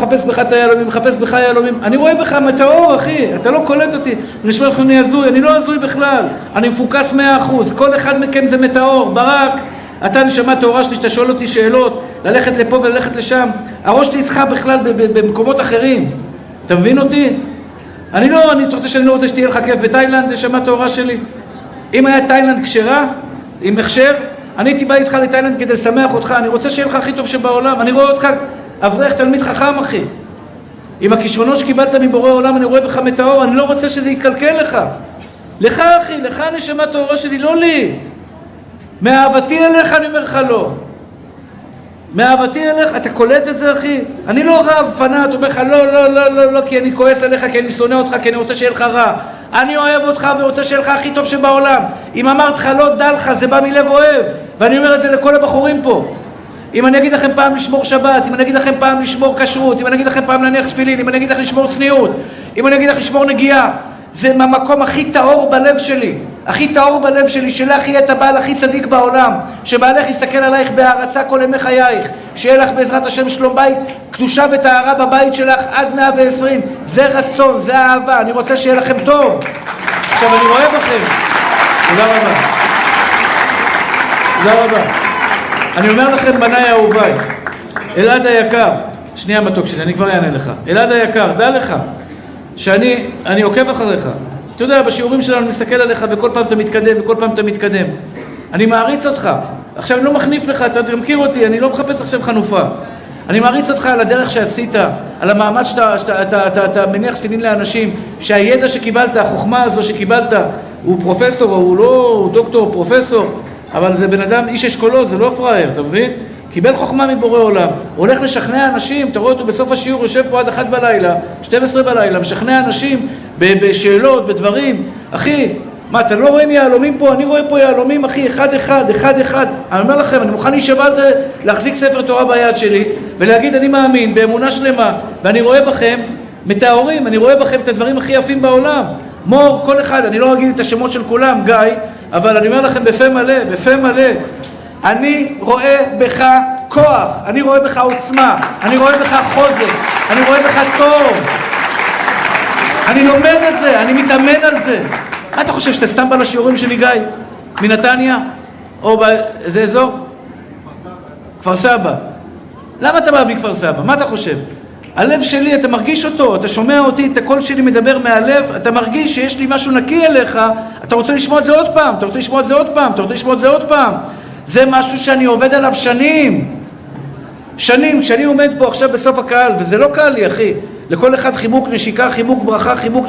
מחפש בך יהלומים. אני רואה בך מטאור, אחי, אתה לא קולט אותי. נשמע לך אני הזוי, אני לא הזוי בכלל. אני מפוקס 100%, כל אחד מכם זה מטאור. ברק, אתה נשמה טהורה שלי, שאתה שואל אותי שאלות, ללכת לפה וללכת לשם. הראש שלי איתך בכלל במקומות אחרים. אתה מבין אותי? אני רוצה שאני לא רוצה שתהיה לך כיף בתאילנד, נשמה טהורה שלי. אם היה תאילנד כשרה, עם הכשר, אני הייתי בא איתך לתאילנד כדי לשמח אותך, אני רוצה שיהיה לך הכי טוב שבעולם, אני רואה אותך אברך תלמיד חכם, אחי. עם הכישרונות שקיבלת מבורא העולם, אני רואה בך מטאור, אני לא רוצה שזה יתקלקל לך. לך, אחי, לך נשמה טהורה שלי, לא לי. מאהבתי אליך אני אומר לך לא. מאהבתי אליך, אתה קולט את זה, אחי? אני לא רב פנאט, אומר לך לא, כי אני כועס עליך, כי אני שונא אותך, כי אני רוצה שיהיה לך רע. אני אוהב אותך ורוצה שיהיה לך הכי טוב שבעולם. אם אמרת לך לא דע לך, זה בא מלב אוהב. ואני אומר את זה לכל הבחורים פה. אם אני אגיד לכם פעם לשמור שבת, אם אני אגיד לכם פעם לשמור כשרות, אם אני אגיד לכם פעם להניח תפילין, אם אני אגיד לכם לשמור צניעות, אם אני אגיד לך לשמור נגיעה, זה מהמקום הכי טהור בלב שלי. הכי טהור בלב שלי, שלך יהיה את הבעל הכי צדיק בעולם, שבעלך יסתכל עלייך בהערצה כל ימי חייך, שיהיה לך בעזרת השם שלום בית, קדושה וטהרה בבית שלך עד 120. זה רצון, זה אהבה, אני רוצה שיהיה לכם טוב. עכשיו אני רואה בכם. תודה רבה. תודה רבה. אני אומר לכם, בניי אהוביי, אלעד היקר, שנייה מתוק שלי, אני כבר אענה לך. אלעד היקר, דע לך שאני עוקב אחריך. אתה יודע, בשיעורים שלנו מסתכל עליך וכל פעם אתה מתקדם וכל פעם אתה מתקדם. אני מעריץ אותך. עכשיו אני לא מחניף לך, אתה מכיר אותי, אני לא מחפש עכשיו חנופה. אני מעריץ אותך על הדרך שעשית, על המאמץ שאתה מניח תפילין לאנשים, שהידע שקיבלת, החוכמה הזו שקיבלת, הוא פרופסור, הוא לא הוא דוקטור, פרופסור, אבל זה בן אדם, איש אשכולות, זה לא פראייר, אתה מבין? קיבל חוכמה מבורא עולם, הוא הולך לשכנע אנשים, אתה רואה אותו בסוף השיעור, יושב פה עד 1 בלילה, 12 בלילה, משכנע אנשים בשאלות, בדברים. אחי, מה, אתה לא רואים יהלומים פה? אני רואה פה יהלומים, אחי, אחד. אני אומר לכם, אני מוכן להישבע על זה, להחזיק ספר תורה ביד שלי, ולהגיד, אני מאמין, באמונה שלמה, ואני רואה בכם מטהורים, אני רואה בכם את הדברים הכי יפים בעולם. מור, כל אחד, אני לא אגיד את השמות של כולם, גיא, אבל אני אומר לכם בפה מלא, אני רואה בך כוח, אני רואה בך עוצמה, אני רואה בך חוזק, אני רואה בך טוב. אני לומד את זה, אני מתאמן על זה. מה אתה חושב, שאתה סתם בא לשיעורים שלי, גיא? מנתניה? או באיזה אזור? כפר סבא. למה אתה בא מכפר סבא? מה אתה חושב? הלב שלי, אתה מרגיש אותו, אתה שומע אותי, את הקול שלי מדבר מהלב, אתה מרגיש שיש לי משהו נקי אליך, אתה רוצה לשמוע את זה עוד פעם, אתה רוצה לשמוע את זה עוד פעם, אתה רוצה לשמוע את זה עוד פעם. זה משהו שאני עובד עליו שנים, כשאני עומד פה עכשיו בסוף הקהל, וזה לא קל לי, אחי. לכל אחד חיבוק נשיקה, חיבוק ברכה, חיבוק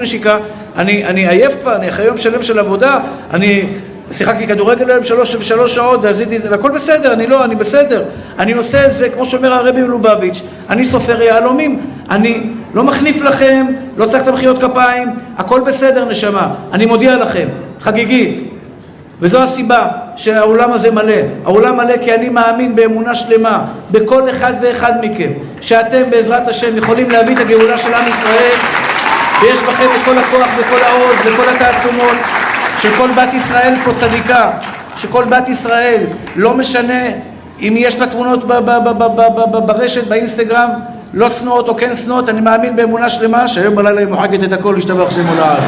נשיקה. אני עייף כבר, אני אחרי יום שלם של עבודה, אני שיחקתי כדורגל היום 3 שעות, ועשיתי את זה, והכל בסדר, אני בסדר. אני עושה את זה, כמו שאומר הרבי מלובביץ', אני סופר יהלומים, אני לא מחניף לכם, לא צריך את מחיאות כפיים, הכל בסדר, נשמה. אני מודיע לכם, חגיגית. וזו הסיבה שהעולם הזה מלא. העולם מלא כי אני מאמין באמונה שלמה, בכל אחד ואחד מכם, שאתם בעזרת השם יכולים להביא את הגאולה של עם ישראל, ויש בכם את כל הכוח וכל העוז וכל התעצומות, שכל בת ישראל פה צדיקה, שכל בת ישראל, לא משנה אם יש לה תמונות ברשת, באינסטגרם, לא צנועות או כן צנועות, אני מאמין באמונה שלמה, שהיום בלילה היא מוחקת את הכל, להשתבח שם עולד.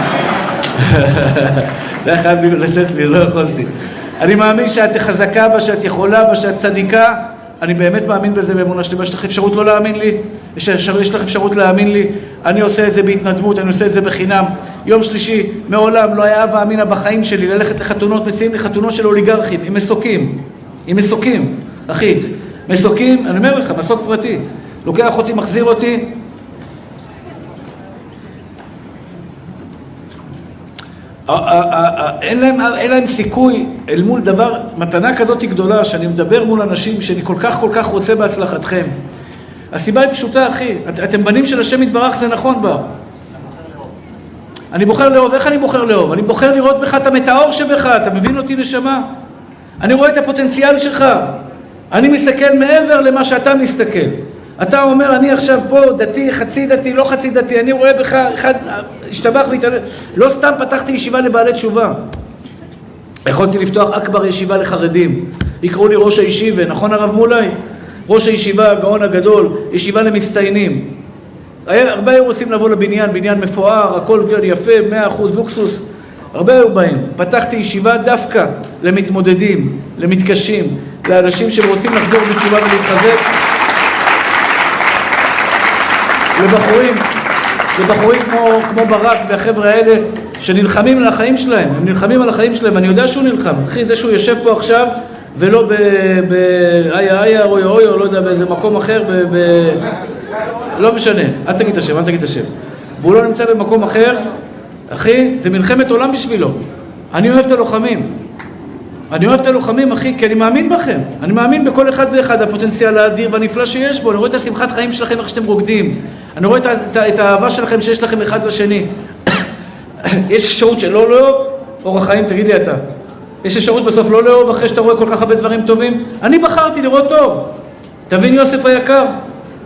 זה היה חייב לצאת לי, לא יכולתי. אני מאמין שאת חזקה בה, שאת יכולה בה, שאת צדיקה. אני באמת מאמין בזה באמונה שלמה. יש לך אפשרות לא להאמין לי? יש לך אפשרות להאמין לי? אני עושה את זה בהתנדבות, אני עושה את זה בחינם. יום שלישי, מעולם לא היה אבא אמינה בחיים שלי ללכת לחתונות, מציעים לי חתונות של אוליגרכים, עם מסוקים, אחי. מסוקים, אני אומר לך, מסוק פרטי. לוקח אותי, מחזיר אותי. אין להם סיכוי אל מול דבר, מתנה כזאת גדולה, שאני מדבר מול אנשים שאני כל כך רוצה בהצלחתכם. הסיבה היא פשוטה, אחי. אתם בנים של השם יתברך, זה נכון בר. אני בוחר לאהוב. איך אני בוחר לאהוב? אני בוחר לראות בך את המטאור שבך. אתה מבין אותי, נשמה? אני רואה את הפוטנציאל שלך. אני מסתכל מעבר למה שאתה מסתכל. אתה אומר, אני עכשיו פה דתי, חצי דתי, לא חצי דתי. אני רואה בך, אחד, השתבח והתעלה. לא סתם פתחתי ישיבה לבעלי תשובה. יכולתי לפתוח אכבר ישיבה לחרדים. יקראו לי ראש הישיבה, נכון הרב מולי? ראש הישיבה, הגאון הגדול, ישיבה למצטיינים. הרבה היו רוצים לבוא לבניין, בניין מפואר, הכל יפה, 100% לוקסוס. הרבה היו בהם. פתחתי ישיבה דווקא למתמודדים, למתקשים, לאנשים שרוצים לחזור בתשובה ולהתחזק. לבחורים כמו ברק והחבר'ה האלה שנלחמים על החיים שלהם. הם נלחמים על החיים שלהם, אני יודע שהוא נלחם. אחי, זה שהוא יושב פה עכשיו ולא באיה, אוי, לא יודע, באיזה מקום אחר, לא משנה, אל תגיד את השם. והוא לא נמצא במקום אחר, אחי, זה מלחמת עולם בשבילו. אני אוהב את הלוחמים, אחי, כי אני מאמין בכם. אני מאמין בכל אחד ואחד, הפוטנציאל האדיר והנפלא שיש בו. אני רואה את השמחת חיים שלכם, איך שאתם רוקדים. אני רואה את האהבה שלכם שיש לכם אחד לשני. יש אפשרות שלא לאהוב, אורח חיים, תגיד לי אתה. יש אפשרות בסוף לא לאהוב אחרי שאתה רואה כל כך הרבה דברים טובים? אני בחרתי לראות טוב. תבין יוסף היקר,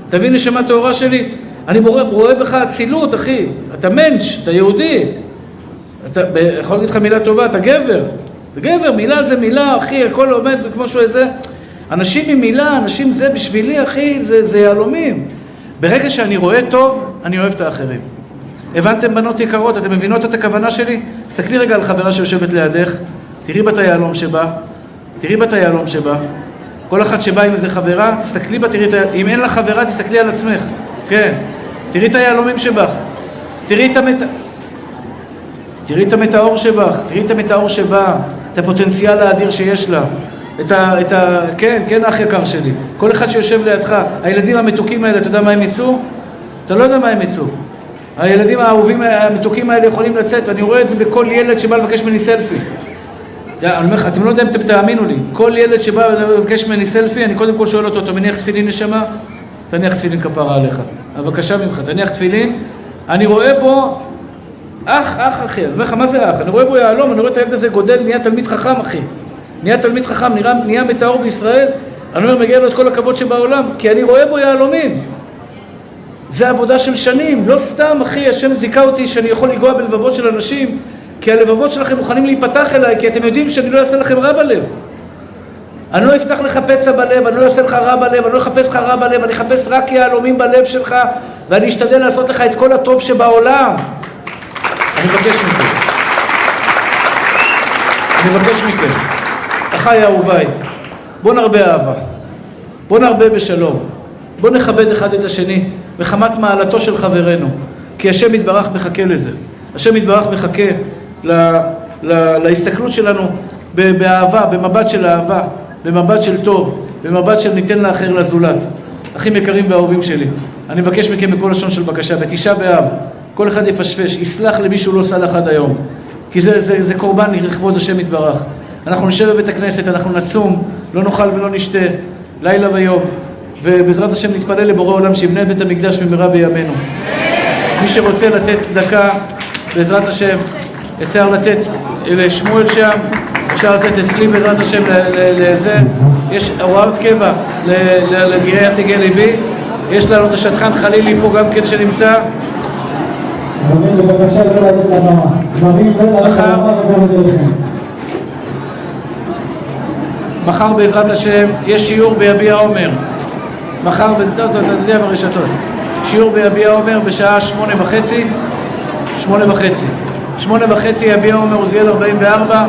תבין נשמה טהורה שלי. אני רואה בך אצילות, אחי. אתה מנש, אתה יהודי. יכול להגיד לך מילה טובה, אתה גבר. אתה גבר, מילה זה מילה, אחי, הכל עומד כמו שהוא איזה. אנשים עם מילה, אנשים זה בשבילי, אחי, זה יהלומים. ברגע שאני רואה טוב, אני אוהב את האחרים. הבנתם בנות יקרות, אתם מבינות את הכוונה שלי? תסתכלי רגע על חברה שיושבת לידך, תראי בת היהלום שבה, כל אחת שבאה עם איזה חברה, תסתכלי בה, אם אין לה חברה, תסתכלי על עצמך, כן, תראי את היהלומים שבך, תראי את המטאור שבך, תראי את המטאור שבה, את הפוטנציאל האדיר שיש לה, כן, האח יקר שלי, כל אחד שיושב לידך, הילדים המתוקים האלה, אתה יודע מה הם יצאו? אתה לא יודע מה הם יצאו. הילדים האהובים המתוקים האלה יכולים לצאת, ואני רואה את זה בכל ילד שבא לבקש ממני סלפי. אני אומר לך, אתם לא יודעים, אתם תאמינו לי. כל ילד שבא לבקש ממני סלפי, אני קודם כל שואל אותו, אתה מניח תפילין נשמה? תניח תפילין כפרה עליך. בבקשה ממך, תניח תפילין. אני רואה בו אח אחי. אני אומר לך, מה זה אח? אני רואה בו יהלום, אני רואה את הילד הזה גודל, נהיה תלמיד חכם, אחי. נהיה תלמיד חכם, נהיה מטאור בישראל. אני אומר, מגיע לו את כל הכבוד שבעולם, כי אני רואה בו יהלומים. זה עבודה של שנים, לא סתם, אחי, השם זיכה אותי שאני יכול לגוע בלבבות של אנשים, כי הלבבות שלכם מוכנים להיפתח אליי, כי אתם יודעים שאני לא אעשה לכם רע בלב. אני לא אפתח לך פצע בלב, אני לא אעשה לך רע בלב, אני לא אחפש לך רע בלב, אני אחפש רק יהלומים בלב שלך, ואני אשתדל לעשות לך את כל הטוב שבעולם. אני מבקש מכם, אחיי אהוביי, בוא נרבה אהבה, בוא נרבה בשלום, בוא נכבד אחד את השני, מחמת מעלתו של חברנו, כי השם יתברך מחכה לזה. השם יתברך מחכה להסתכלות שלנו באהבה, במבט של אהבה, במבט של טוב, במבט של ניתן לאחר לזולת. אחים יקרים ואהובים שלי, אני מבקש מכם בכל לשון של בקשה, בתשעה באב, כל אחד יפשפש, יסלח למי שהוא לא סלח עד היום, כי זה קורבן לכבוד השם יתברך. אנחנו נשב בבית הכנסת, אנחנו נצום, לא נאכל ולא נשתה, לילה ויום, ובעזרת השם נתפלל לבורא עולם שיבנה בית המקדש במהרה בימינו. מי שרוצה לתת צדקה, בעזרת השם, אפשר לתת לשמואל שם, אפשר לתת אצלי בעזרת השם לזה. יש הוראות קבע לגירי התגל ליבי. יש לנו את השטחן חלילי פה גם כן שנמצא. מחר בעזרת השם יש שיעור ביביע עומר. מחר אתה יודע ברשתות. שיעור ביביע עומר בשעה 8:30. 8:30 יביע עומר עוזיאל 44.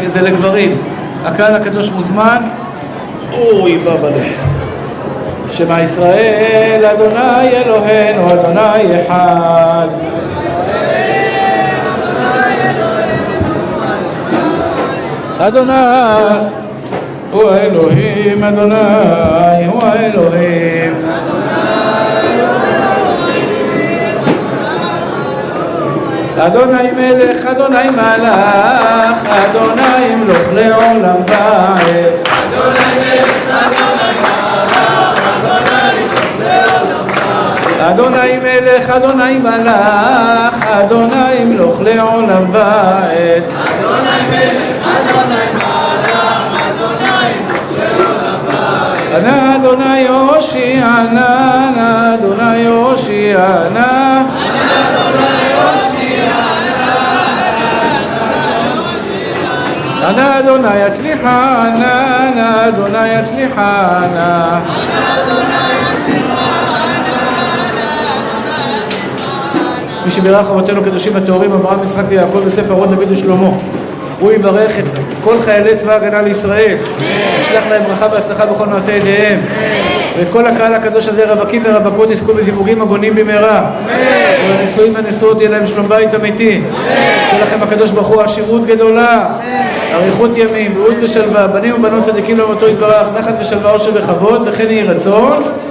זה לגברים. הקהל הקדוש מוזמן. אוי בבלה. שמע ישראל אדוני אלוהינו אדוני אחד. אדוני הוא האלוהים, אדוני הוא האלוהים. אדוני מלך, אדוני מלך, אדוני מלוך לעולם ועד. אדוני מלך, אדוני מלך, אדוני מלוך לעולם ועד. נא אדוני יושיענה, נא אדוני יושיענה. נא אדוני יצליחנה, נא אדוני יצליחנה. מי שבירך אבותינו הקדושים הטהורים אברהם, יצחק ויעקב וספר אהרון דוד ושלמה, הוא יברך את כל חיילי צבא ההגנה לישראל, ישלח להם ברכה והצלחה בכל מעשה ידיהם, וכל הקהל הקדוש הזה, רווקים ורווקות, יזכו בזיווגים הגונים במהרה, והנשואים והנשואות יהיה להם שלום בית אמיתי. תהיה לכם הקדוש ברוך הוא עשירות גדולה, אריכות ימים, בריאות ושלווה, בנים ובנות צדיקים לאמתו יתברך, נחת ושלווה, עושר וכבוד, וכן יהי רצון.